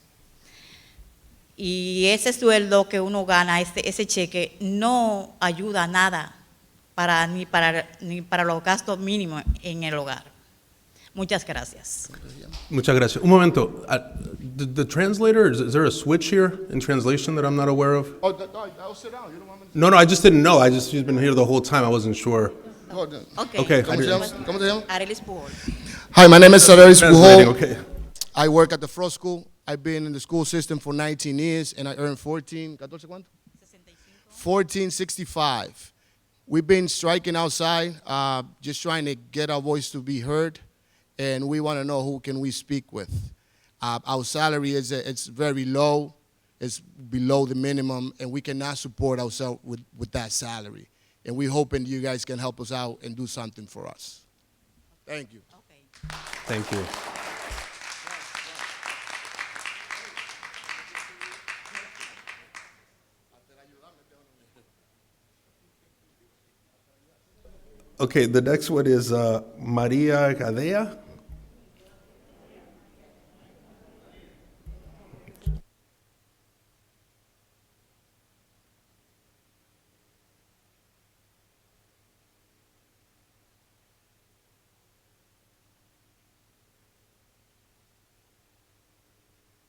Y ese sueldo que uno gana, ese cheque, no ayuda a nada ni para los gastos mínimos en el hogar. Muchas gracias. Muchas gracias. Un momento. The translator, is there a switch here in translation that I'm not aware of? Oh, I'll sit down. You don't want me to... No, I just didn't know. She's been here the whole time. I wasn't sure. Okay. ¿Cómo se llama? Arelis Pujol. Hi, my name is Arelis Pujol. Okay. I work at the Frost School. I've been in the school system for 19 years, and I earn $14.65. We've been striking outside, just trying to get our voice to be heard, and we want to know who can we speak with. Our salary it's very low. It's below the minimum, and we cannot support ourselves with that salary. And we're hoping you guys can help us out and do something for us. Thank you. Okay. Thank you. Okay, the next one is Maria Gadea.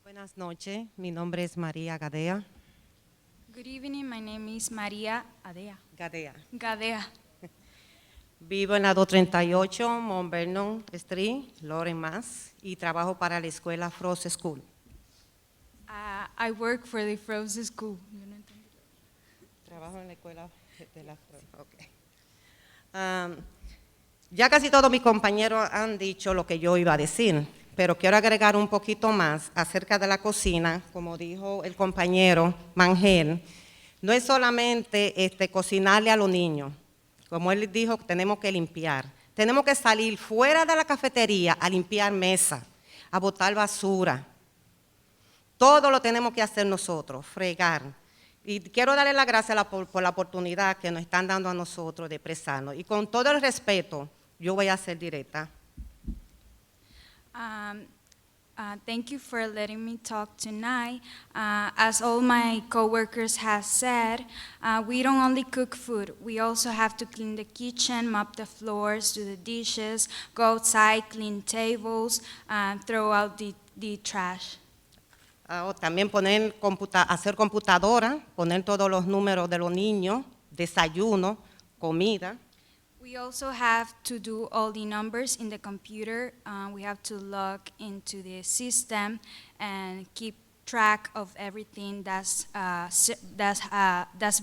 Buenas noches, mi nombre es María Gadea. Good evening, my name is Maria Adea. Gadea. Vivo en la 238 Mount Vernon Street, Lawrence, Mass. Y trabajo para la escuela Frost School. I work for the Frost School. Trabajo en la escuela de la Frost. Okay. Ya casi todos mis compañeros han dicho lo que yo iba a decir, pero quiero agregar un poquito más acerca de la cocina. Como dijo el compañero Mangel, no es solamente cocinarle a los niños. Como él dijo, tenemos que limpiar. Tenemos que salir fuera de la cafetería a limpiar mesas, a botar basura. Todo lo tenemos que hacer nosotros, fregar. Y quiero darle las gracias por la oportunidad que nos están dando a nosotros de expresarnos. Y con todo el respeto, yo voy a ser directa. Thank you for letting me talk tonight. As all my coworkers have said, we don't only cook food, we also have to clean the kitchen, mop the floors, do the dishes, go outside, clean tables, throw out the trash. También hacer computadora, poner todos los números de los niños, desayuno, comida. We also have to do all the numbers in the computer. We have to log into the system and keep track of everything that's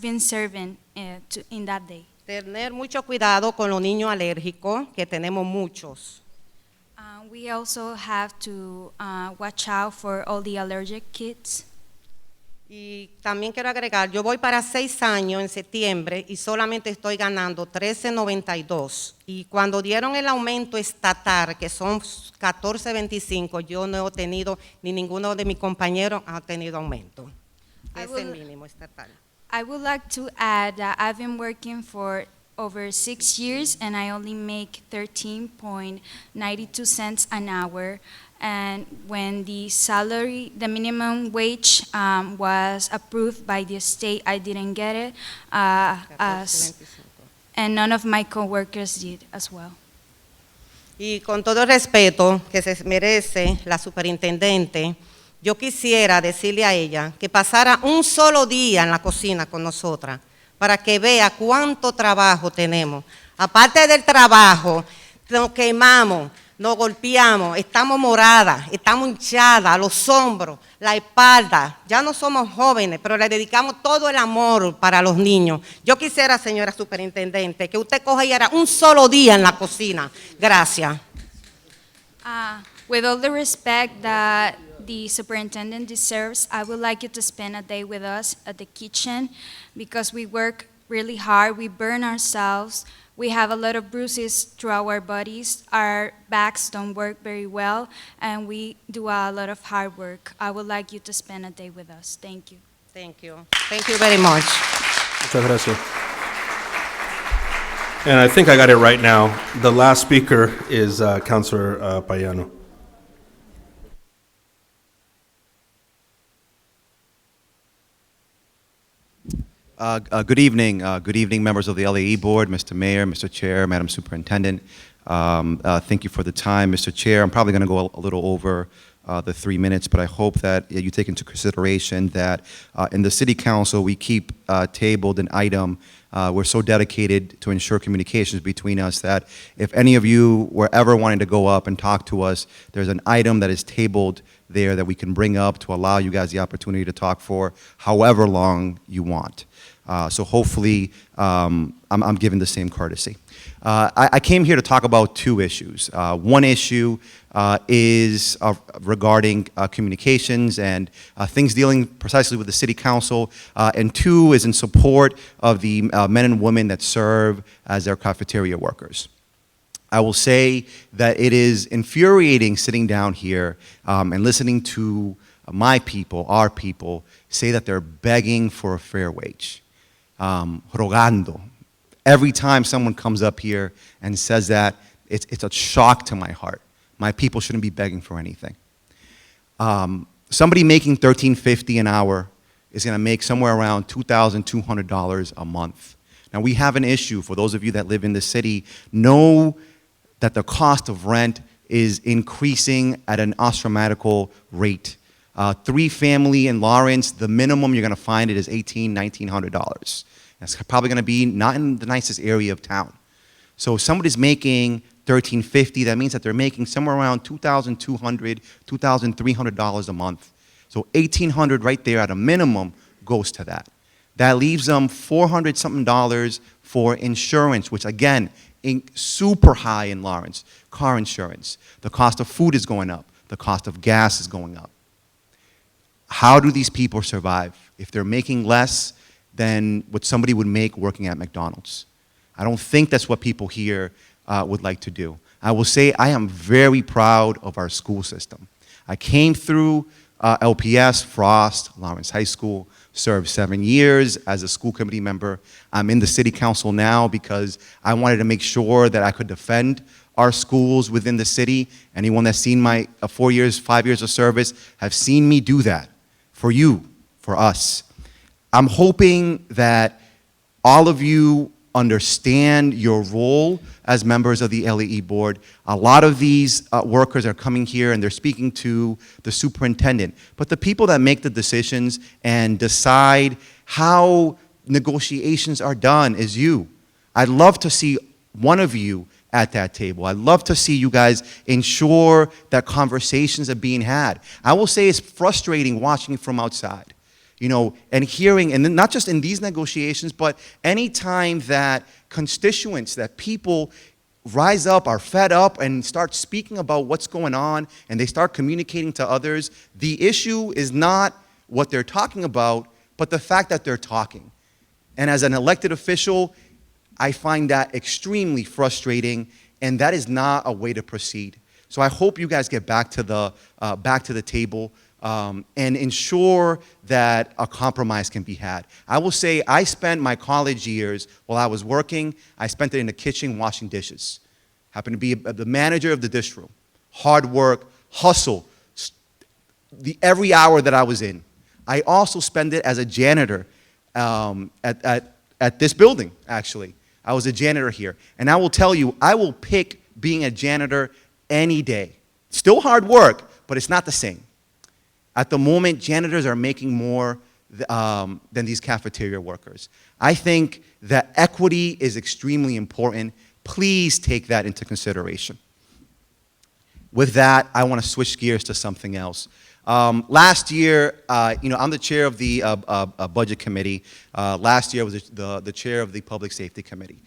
been serving in that day. Tener mucho cuidado con los niños alérgicos, que tenemos muchos. We also have to watch out for all the allergic kids. Y también quiero agregar, yo voy para 6 años en septiembre y solamente estoy ganando $13.92. Y cuando dieron el aumento estatal, que son $14.25, yo no he tenido, ni ninguno de mis compañeros ha tenido aumento. Es el mínimo estatal. I would like to add that I've been working for over 6 years and I only make 13.92 cents an hour. And when the minimum wage was approved by the state, I didn't get it, and none of my coworkers did as well. Y con todo el respeto que se merece la superintendente, yo quisiera decirle a ella que pasara un solo día en la cocina con nosotras para que vea cuánto trabajo tenemos. Aparte del trabajo, nos quemamos, nos golpeamos, estamos moradas, estamos hinchadas, los hombros, la espalda. Ya no somos jóvenes, pero le dedicamos todo el amor para los niños. Yo quisiera, señora superintendente, que usted cogiera un solo día en la cocina. Gracias. With all the respect that the superintendent deserves, I would like you to spend a day with us at the kitchen because we work really hard, we burn ourselves. We have a lot of bruises throughout our bodies. Our backs don't work very well, and we do a lot of hard work. I would like you to spend a day with us. Thank you. Thank you. Thank you very much. Muchas gracias. And I think I got it right now. The last speaker is Councilor Payano. Good evening, members of the LAE Board, Mr. Mayor, Mr. Chair, Madam Superintendent. Thank you for the time, Mr. Chair. I'm probably going to go a little over the 3 minutes, but I hope that you take into consideration that in the City Council we keep tabled an item. We're so dedicated to ensure communications between us that if any of you were ever wanting to go up and talk to us, there's an item that is tabled there that we can bring up to allow you guys the opportunity to talk for however long you want. So hopefully I'm given the same courtesy. I came here to talk about 2 issues. One issue is regarding communications and things dealing precisely with the City Council, and 2 is in support of the men and women that serve as their cafeteria workers. I will say that it is infuriating sitting down here and listening to my people, our people, say that they're begging for a fair wage. Rogando. Every time someone comes up here and says that, it's a shock to my heart. My people shouldn't be begging for anything. Somebody making $13.50 an hour is going to make somewhere around $2,200 a month. Now, we have an issue. For those of you that live in the city, know that the cost of rent is increasing at an astronomical rate. 3-family in Lawrence, the minimum you're going to find it is $1,800, $1,900. That's probably going to be not in the nicest area of town. So if somebody's making $13.50, that means that they're making somewhere around $2,200, $2,300 a month. So $1,800 right there at a minimum goes to that. That leaves them $400-something for insurance, which again, super high in Lawrence. Car insurance. The cost of food is going up. The cost of gas is going up. How do these people survive if they're making less than what somebody would make working at McDonald's? I don't think that's what people here would like to do. I will say I am very proud of our school system. I came through LPS, Frost, Lawrence High School, served 7 years as a school committee member. I'm in the city council now because I wanted to make sure that I could defend our schools within the city. Anyone that's seen my 4 years, 5 years of service have seen me do that for you, for us. I'm hoping that all of you understand your role as members of the LAE board. A lot of these workers are coming here and they're speaking to the superintendent, but the people that make the decisions and decide how negotiations are done is you. I'd love to see one of you at that table. I'd love to see you guys ensure that conversations are being had. I will say it's frustrating watching from outside, you know, and hearing, and not just in these negotiations, but any time that constituents, that people rise up, are fed up, and start speaking about what's going on, and they start communicating to others, the issue is not what they're talking about, but the fact that they're talking. And as an elected official, I find that extremely frustrating, and that is not a way to proceed. So I hope you guys get back to the table and ensure that a compromise can be had. I will say I spent my college years while I was working, I spent it in the kitchen washing dishes. Happened to be the manager of the dish room. Hard work, hustle, every hour that I was in. I also spent it as a janitor at this building, actually. I was a janitor here. And I will tell you, I will pick being a janitor any day. Still hard work, but it's not the same. At the moment, janitors are making more than these cafeteria workers. I think that equity is extremely important. Please take that into consideration. With that, I want to switch gears to something else. Last year, I'm the chair of the budget committee. Last year I was the chair of the public safety committee.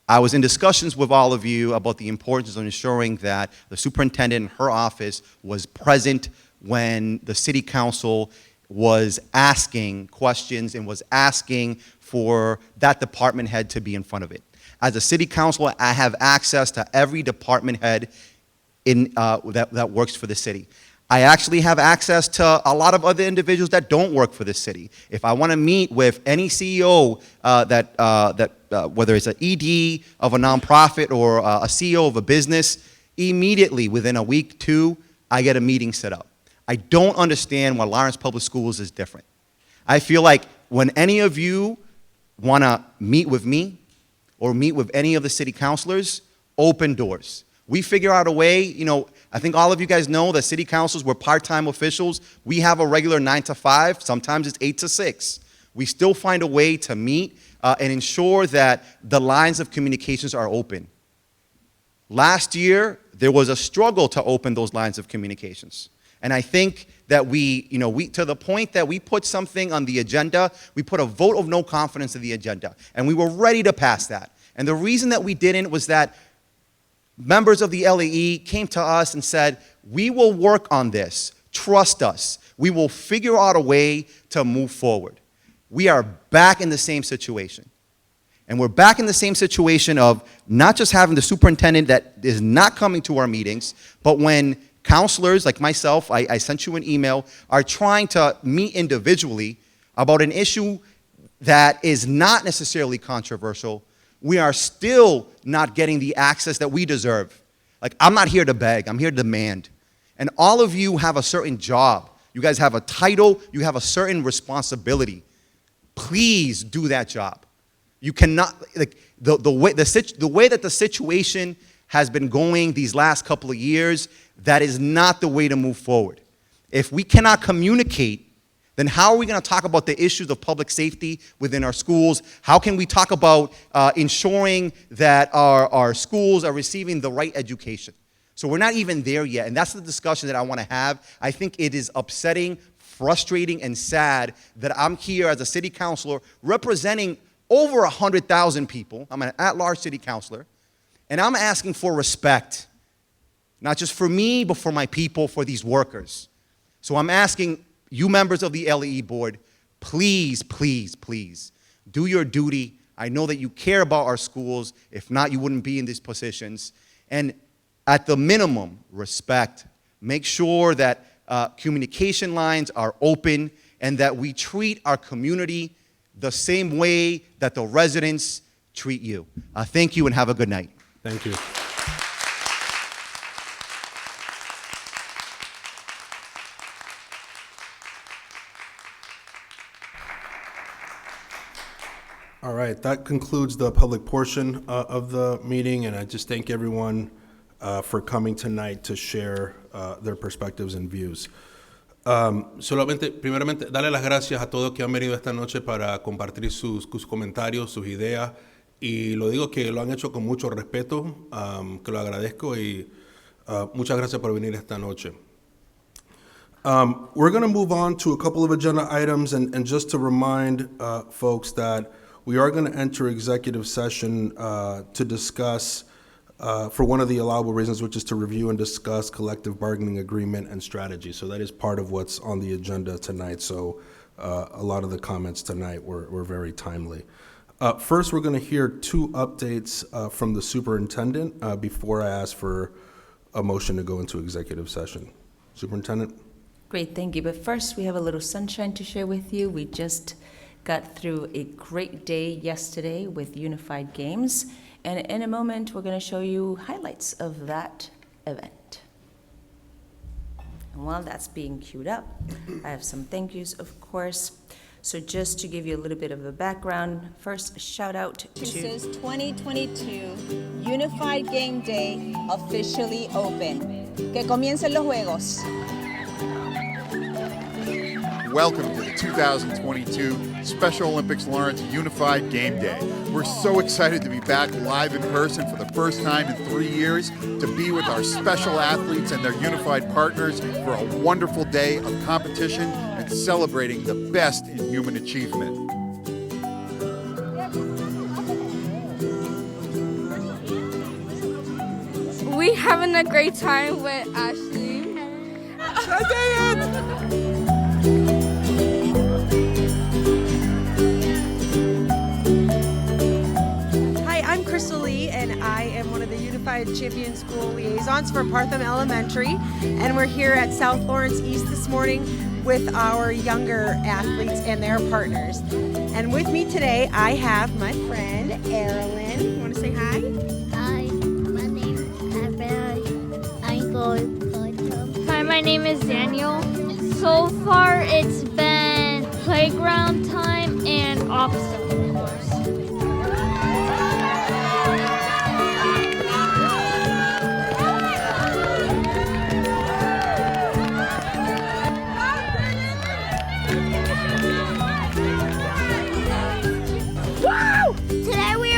I was in discussions with all of you about the importance of ensuring that the superintendent and her office was present when the city council was asking questions and was asking for that department head to be in front of it. As a city councilor, I have access to every department head that works for the city. I actually have access to a lot of other individuals that don't work for the city. If I want to meet with any CEO whether it's an ED of a nonprofit or a CEO of a business, immediately within a week, 2, I get a meeting set up. I don't understand why Lawrence Public Schools is different. I feel like when any of you want to meet with me or meet with any of the city councilors, open doors. We figure out a way, I think all of you guys know that city councils were part-time officials. We have a regular 9 to 5, sometimes it's 8 to 6. We still find a way to meet and ensure that the lines of communications are open. Last year, there was a struggle to open those lines of communications. And I think that we to the point that we put something on the agenda, we put a vote of no confidence in the agenda, and we were ready to pass that. And the reason that we didn't was that members of the LAE came to us and said, we will work on this, trust us. We will figure out a way to move forward. We are back in the same situation. And we're back in the same situation of not just having the superintendent that is not coming to our meetings, but when counselors like myself, I sent you an email, are trying to meet individually about an issue that is not necessarily controversial, we are still not getting the access that we deserve. Like, I'm not here to beg, I'm here to demand. And all of you have a certain job. You guys have a title, you have a certain responsibility. Please do that job. You cannot, the way that the situation has been going these last couple of years, that is not the way to move forward. If we cannot communicate, then how are we going to talk about the issues of public safety within our schools? How can we talk about ensuring that our schools are receiving the right education? So we're not even there yet, and that's the discussion that I want to have. I think it is upsetting, frustrating, and sad that I'm here as a city councilor representing over 100,000 people. I'm an at-large city councilor, and I'm asking for respect, not just for me, but for my people, for these workers. So I'm asking you members of the LAE board, please, please, please, do your duty. I know that you care about our schools. If not, you wouldn't be in these positions. And at the minimum, respect. Make sure that communication lines are open, and that we treat our community the same way that the residents treat you. Thank you and have a good night. Thank you. All right, that concludes the public portion of the meeting, and I just thank everyone for coming tonight to share their perspectives and views. Primeramente, darle las gracias a todos que han venido esta noche para compartir sus comentarios, sus ideas, y lo digo que lo han hecho con mucho respeto, que lo agradezco, y muchas gracias por venir esta noche. We're going to move on to a couple of agenda items, and just to remind folks that we are going to enter executive session to discuss, for one of the allowable reasons, which is to review and discuss collective bargaining agreement and strategy. So that is part of what's on the agenda tonight. So a lot of the comments tonight were very timely. First, we're going to hear two updates from the superintendent before I ask for a motion to go into executive session. Superintendent? Great, thank you. But first, we have a little sunshine to share with you. We just got through a great day yesterday with Unified Games. And in a moment, we're going to show you highlights of that event. And while that's being queued up, I have some thank yous, of course. So just to give you a little bit of a background, first, a shout out to... This is 2022 Unified Game Day officially open. Que comiencen los juegos. Welcome to the 2022 Special Olympics Lawrence Unified Game Day. We're so excited to be back live in person for the first time in 3 years, to be with our special athletes and their unified partners for a wonderful day of competition and celebrating the best in human achievement. We having a great time with Ashley. Crystal Lee, and I am one of the Unified Champion School Liaisons for Partham Elementary, and we're here at South Lawrence East this morning with our younger athletes and their partners. And with me today, I have my friend, Erilyn. You want to say hi? Hi, my name is Abel. I'm going. Hi, my name is Daniel. So far, it's been playground time and obstacle course. Today we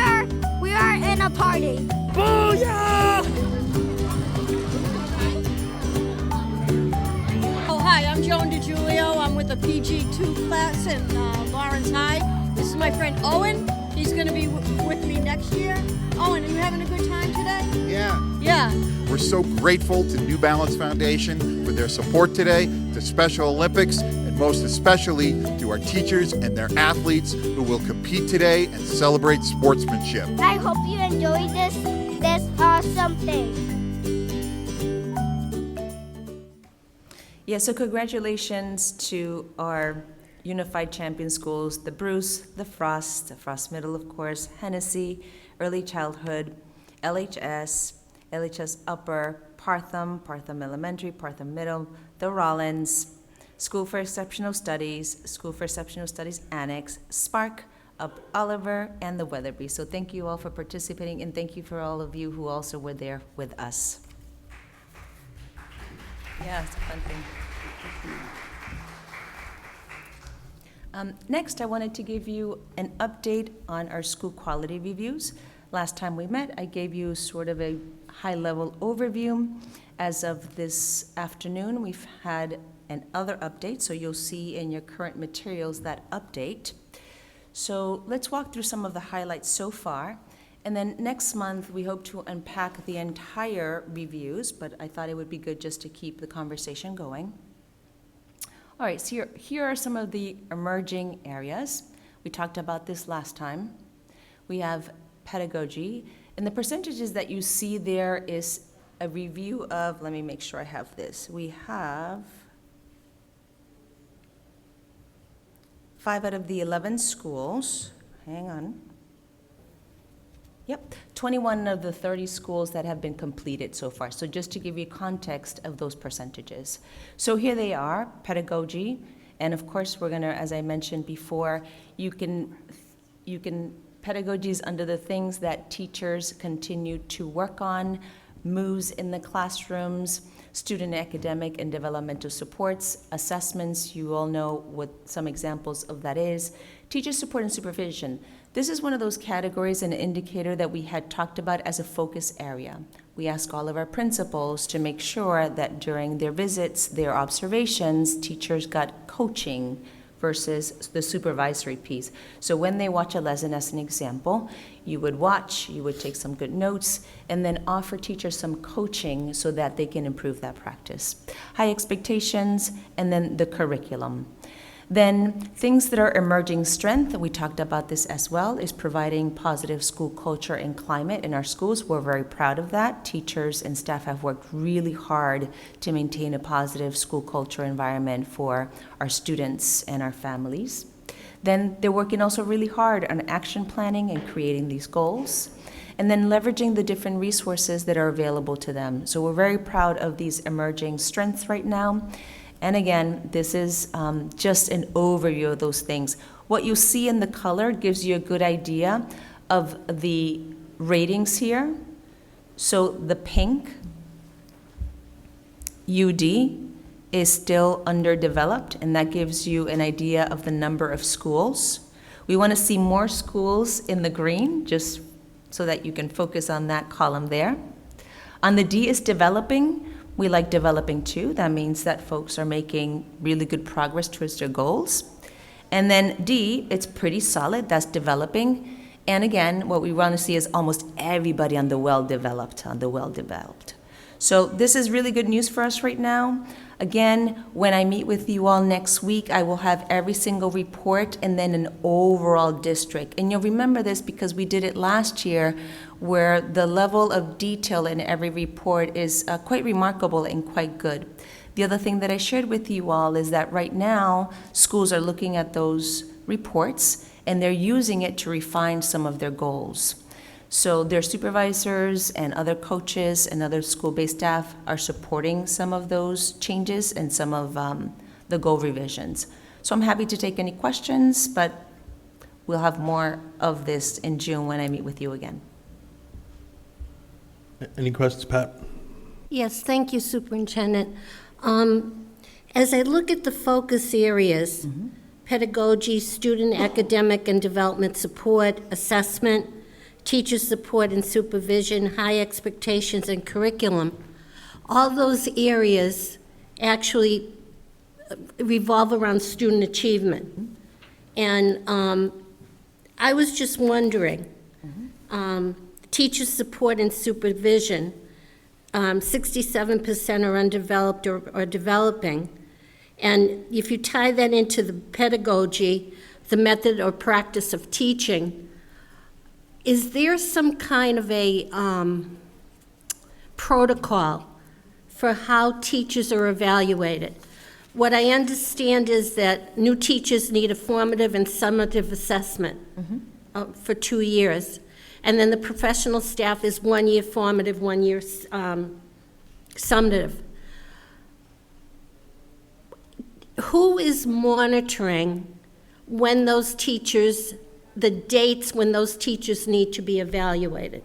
are in a party. Booyah! Oh, hi, I'm Joan DiGiulio. I'm with the PG2 class in Lawrence High. This is my friend Owen. He's going to be with me next year. Owen, are you having a good time today? Yeah. Yeah. We're so grateful to New Balance Foundation for their support today, to Special Olympics, and most especially to our teachers and their athletes who will compete today and celebrate sportsmanship. I hope you enjoyed this awesome thing. Yeah, so congratulations to our Unified Champion Schools, the Bruce, the Frost Middle, of course, Hennessy, Early Childhood, LHS, LHS Upper, Partham Elementary, Partham Middle, the Rollins, School for Exceptional Studies, School for Exceptional Studies Annex, Spark, Up Oliver, and the Weatherby. So thank you all for participating, and thank you for all of you who also were there with us. Yeah, it's a fun thing. Next, I wanted to give you an update on our school quality reviews. Last time we met, I gave you sort of a high-level overview. As of this afternoon, we've had another update, so you'll see in your current materials that update. So let's walk through some of the highlights so far. And then next month, we hope to unpack the entire reviews, but I thought it would be good just to keep the conversation going. All right, so here are some of the emerging areas. We talked about this last time. We have pedagogy, and the percentages that you see there is a review of, let me make sure I have this. We have 5 out of the 11 schools, hang on. Yep, 21 of the 30 schools that have been completed so far. So just to give you context of those percentages. So here they are, pedagogy, and of course we're gonna, as I mentioned before, you can pedagogy is under the things that teachers continue to work on, moves in the classrooms, student academic and developmental supports, assessments, you all know what some examples of that is, teacher support and supervision. This is one of those categories and indicator that we had talked about as a focus area. We ask all of our principals to make sure that during their visits, their observations, teachers got coaching versus the supervisory piece. So when they watch a lesson, as an example, you would watch, you would take some good notes, and then offer teachers some coaching so that they can improve that practice. High expectations, and then the curriculum. Then things that are emerging strength, we talked about this as well, is providing positive school culture and climate in our schools. We're very proud of that. Teachers and staff have worked really hard to maintain a positive school culture environment for our students and our families. Then they're working also really hard on action planning and creating these goals, and then leveraging the different resources that are available to them. So we're very proud of these emerging strengths right now. And again, this is just an overview of those things. What you see in the color gives you a good idea of the ratings here. So the pink, UD, is still underdeveloped, and that gives you an idea of the number of schools. We want to see more schools in the green, just so that you can focus on that column there. On the D is developing. We like developing too. That means that folks are making really good progress towards their goals. And then D, it's pretty solid, that's developing. And again, what we want to see is almost everybody on the well-developed, So this is really good news for us right now. Again, when I meet with you all next week, I will have every single report and then an overall district. And you'll remember this because we did it last year, where the level of detail in every report is quite remarkable and quite good. The other thing that I shared with you all is that right now, schools are looking at those reports and they're using it to refine some of their goals. So their supervisors and other coaches and other school-based staff are supporting some of those changes and some of the goal revisions. So I'm happy to take any questions, but we'll have more of this in June when I meet with you again. Any questions, Pat? Yes, thank you, Superintendent. As I look at the focus areas, pedagogy, student academic and development support, assessment, teacher support and supervision, high expectations and curriculum, all those areas actually revolve around student achievement. And I was just wondering, teacher support and supervision, 67% are undeveloped or developing. And if you tie that into the pedagogy, the method or practice of teaching, is there some kind of a protocol for how teachers are evaluated? What I understand is that new teachers need a formative and summative assessment for 2 years. And then the professional staff is 1 year formative, 1 year summative. Who is monitoring when those teachers, the dates when those teachers need to be evaluated?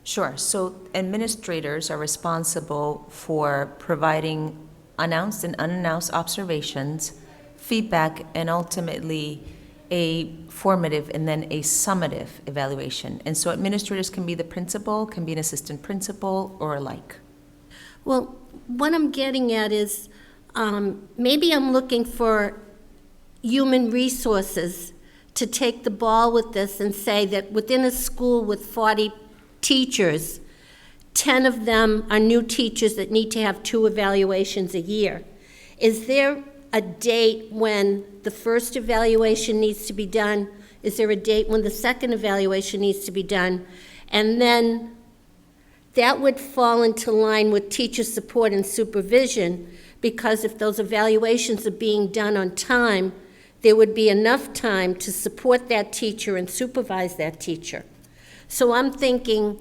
Sure. So administrators are responsible for providing announced and unannounced observations, feedback, and ultimately a formative and then a summative evaluation. And so administrators can be the principal, can be an assistant principal, or alike. Well, what I'm getting at is maybe I'm looking for human resources to take the ball with this and say that within a school with 40 teachers, 10 of them are new teachers that need to have 2 evaluations a year. Is there a date when the first evaluation needs to be done? Is there a date when the second evaluation needs to be done? And then that would fall into line with teacher support and supervision, because if those evaluations are being done on time, there would be enough time to support that teacher and supervise that teacher. So I'm thinking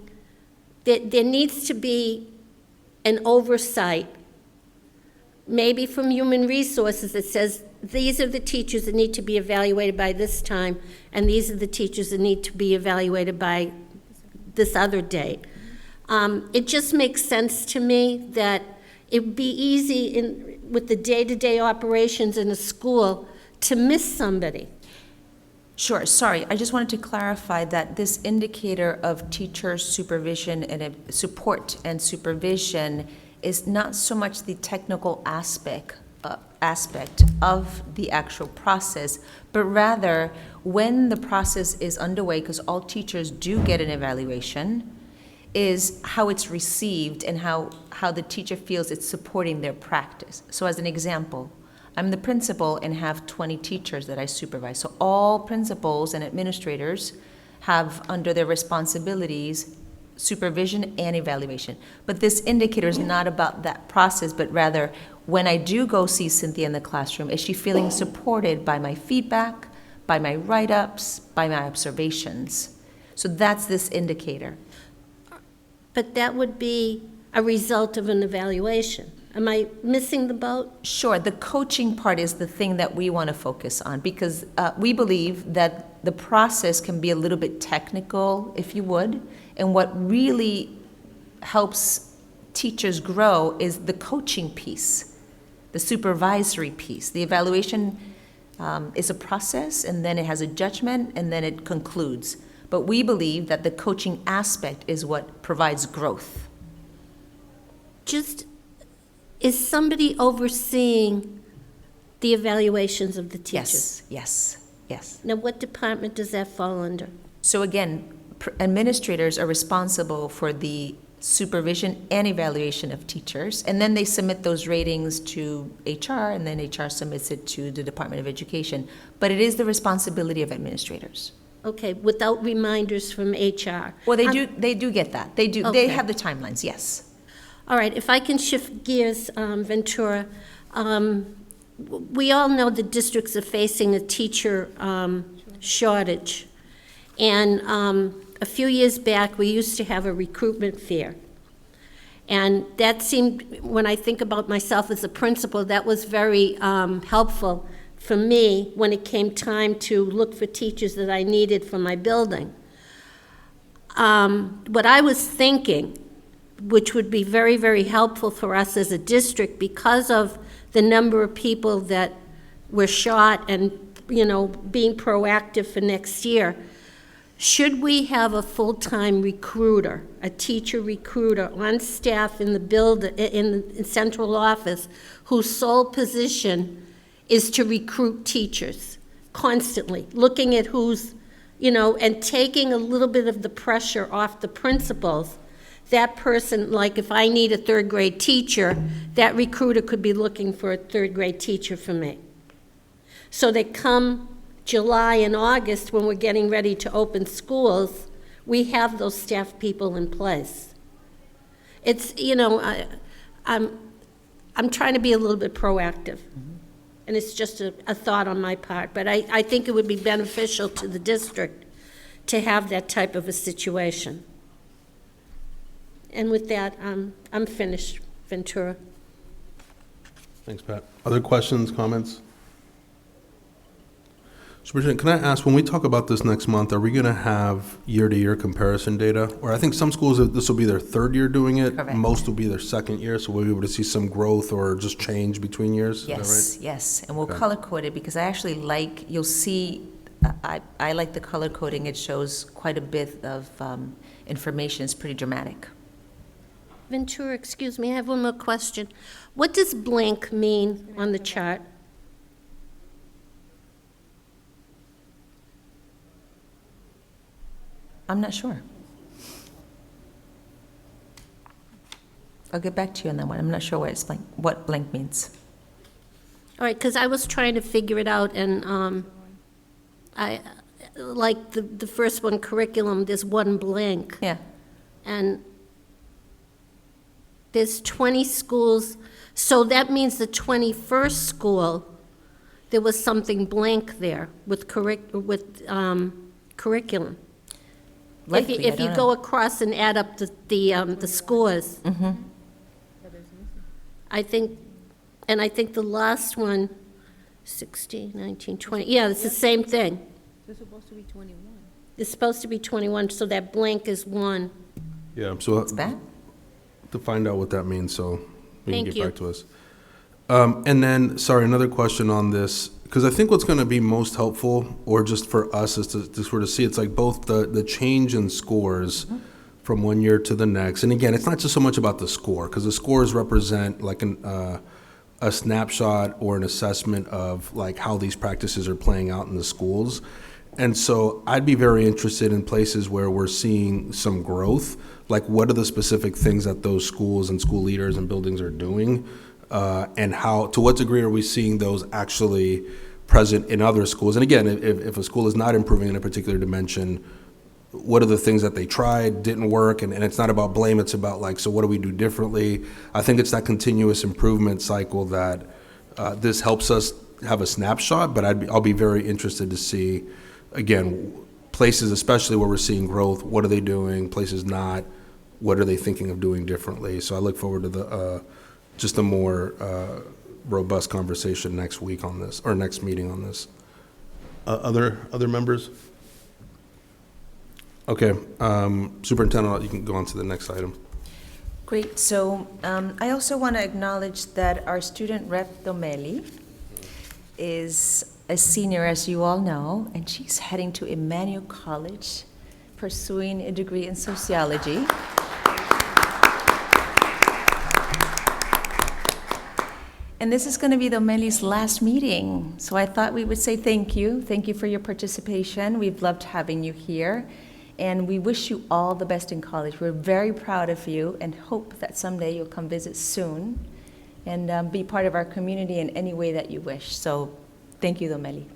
that there needs to be an oversight, maybe from Human Resources, that says, these are the teachers that need to be evaluated by this time, and these are the teachers that need to be evaluated by this other date. It just makes sense to me that it would be easy with the day-to-day operations in a school to miss somebody. Sure, sorry, I just wanted to clarify that this indicator of teacher supervision and support and supervision is not so much the technical aspect of the actual process, but rather when the process is underway, because all teachers do get an evaluation, is how it's received and how the teacher feels it's supporting their practice. So as an example, I'm the principal and have 20 teachers that I supervise. So all principals and administrators have under their responsibilities supervision and evaluation. But this indicator is not about that process, but rather when I do go see Cynthia in the classroom, is she feeling supported by my feedback, by my write-ups, by my observations? So that's this indicator. But that would be a result of an evaluation. Am I missing the boat? Sure, the coaching part is the thing that we want to focus on because we believe that the process can be a little bit technical, if you would, and what really helps teachers grow is the coaching piece, the supervisory piece. The evaluation is a process, and then it has a judgment, and then it concludes. But we believe that the coaching aspect is what provides growth. Is somebody overseeing the evaluations of the teachers? Yes. Now, what department does that fall under? So again, administrators are responsible for the supervision and evaluation of teachers, and then they submit those ratings to HR, and then HR submits it to the Department of Education. But it is the responsibility of administrators. Okay, without reminders from HR. Well, they do get that. They do. Okay. They have the timelines, yes. All right, if I can shift gears, Ventura, we all know the districts are facing a teacher shortage. And a few years back, we used to have a recruitment fair. And that seemed, when I think about myself as a principal, that was very helpful for me when it came time to look for teachers that I needed for my building. What I was thinking, which would be very, very helpful for us as a district because of the number of people that were shot and, being proactive for next year, should we have a full-time recruiter, a teacher recruiter on staff in the building, in the central office, whose sole position is to recruit teachers constantly, looking at who's, and taking a little bit of the pressure off the principals. That person, like if I need a third grade teacher, that recruiter could be looking for a third grade teacher for me. So that come July and August, when we're getting ready to open schools, we have those staff people in place. It's, I'm trying to be a little bit proactive. And it's just a thought on my part, but I think it would be beneficial to the district to have that type of a situation. And with that, I'm finished, Ventura. Thanks, Pat. Other questions, comments? Superintendent, can I ask, when we talk about this next month, are we going to have year-to-year comparison data? Or I think some schools, this will be their third year doing it. Correct. Most will be their second year, so we'll be able to see some growth or just change between years? Is that right? Yes, and we'll Okay. color code it because I actually you'll see, I like the color coding. It shows quite a bit of information. It's pretty dramatic. Ventura, excuse me, I have one more question. What does blank mean on the chart? I'm not sure. I'll get back to you on that one. I'm not sure what blank means. All right, because I was trying to figure it out, and I like the first one, curriculum, there's one blank. Yeah. And there's 20 schools, so that means the 21st school there was something blank there with curriculum. Likely, I If you don't go know. across and add up the scores. I think the last one, 16, 19, 20, yeah, it's the same thing. They're supposed to be 21. It's supposed to be 21, so that blank is 1. Yeah, so It's bad. to find out what that means, so we can Thank get you. back to us. And then, sorry, another question on this, because I think what's going to be most helpful, or just for us, is to sort of see, it's like both the change in scores from one year to the next. And again, it's not just so much about the score, because the scores represent like a snapshot or an assessment of like how these practices are playing out in the schools. And so I'd be very interested in places where we're seeing some growth, like what are the specific things that those schools and school leaders and buildings are doing, and how, to what degree are we seeing those actually present in other schools? And again, if a school is not improving in a particular dimension, what are the things that they tried, didn't work, and it's not about blame, it's about like, so what do we do differently? I think it's that continuous improvement cycle that this helps us have a snapshot, but I'll be very interested to see, again, places especially where we're seeing growth, what are they doing, places not, what are they thinking of doing differently? So I look forward to the just a more robust conversation next week on this, or next meeting on this. Other members? Okay, Superintendent, you can go on to the next item. Great, so I also want to acknowledge that our student rep, Domeli, is a senior, as you all know, and she's heading to Emmanuel College, pursuing a degree in sociology. And this is going to be Domeli's last meeting, so I thought we would say thank you. Thank you for your participation. We've loved having you here, and we wish you all the best in college. We're very proud of you and hope that someday you'll come visit soon and be part of our community in any way that you wish. So thank you, Domeli.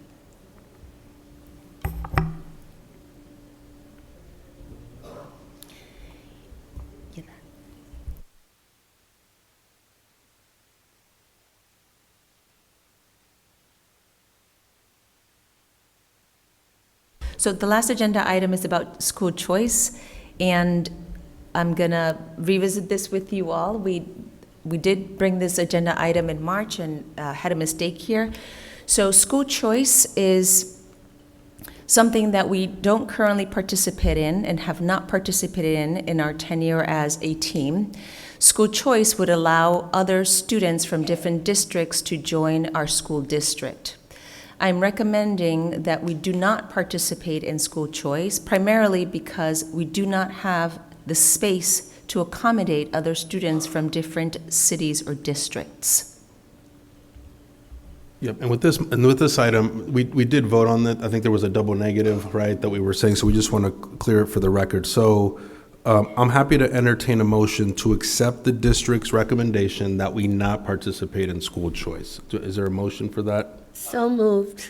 So the last agenda item is about school choice, and I'm gonna revisit this with you all. We did bring this agenda item in March and had a mistake here. So school choice is something that we don't currently participate in and have not participated in our tenure as a team. School choice would allow other students from different districts to join our school district. I'm recommending that we do not participate in school choice, primarily because we do not have the space to accommodate other students from different cities or districts. Yep, and with this item, we did vote on that. I think there was a double negative, right, that we were saying, so we just want to clear it for the record. So I'm happy to entertain a motion to accept the district's recommendation that we not participate in school choice. Is there a motion for that? So moved.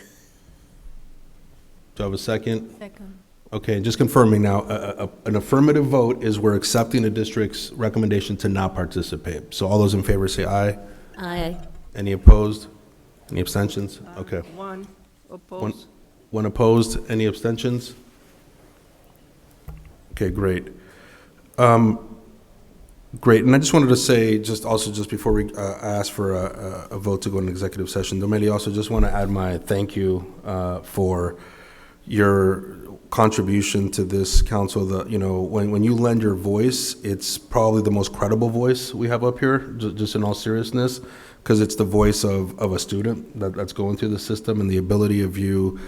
Do I have a second? Second. Okay, just confirming now, an affirmative vote is we're accepting the district's recommendation to not participate. So all those in favor say aye. Aye. Any opposed? Any abstentions? Okay. One opposed. One opposed, any abstentions? Okay, great. Great, and I just wanted to say, just before we ask for a vote to go into executive session, Domeli, also just want to add my thank you for your contribution to this council. When you lend your voice, it's probably the most credible voice we have up here, just in all seriousness, because it's the voice of a student that's going through the system, and the ability of you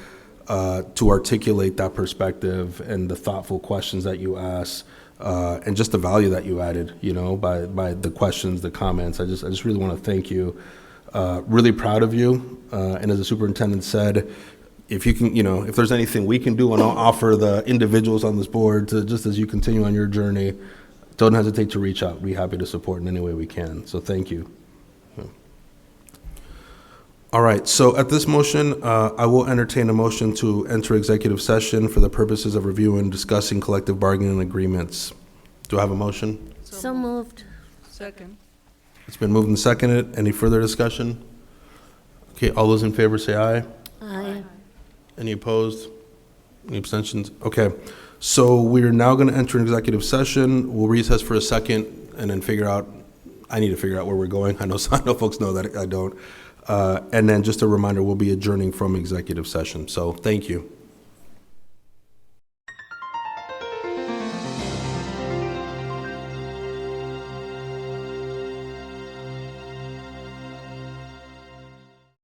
to articulate that perspective and the thoughtful questions that you ask, and just the value that you added, by the questions, the comments. I just really want to thank you. Really proud of you. And as the superintendent said, if you can, if there's anything we can do and offer the individuals on this board to, just as you continue on your journey, don't hesitate to reach out. We're happy to support in any way we can. So thank you. All right, so at this motion, I will entertain a motion to enter executive session for the purposes of reviewing and discussing collective bargaining agreements. Do I have a motion? So moved. Second. It's been moved and seconded. Any further discussion? Okay, all those in favor say aye. Aye. Any opposed? Any abstentions? Okay, so we're now going to enter an executive session. We'll recess for a second and then figure out, I need to figure out where we're going. I know folks know that, I don't. And then just a reminder, we'll be adjourning from executive session. So thank you.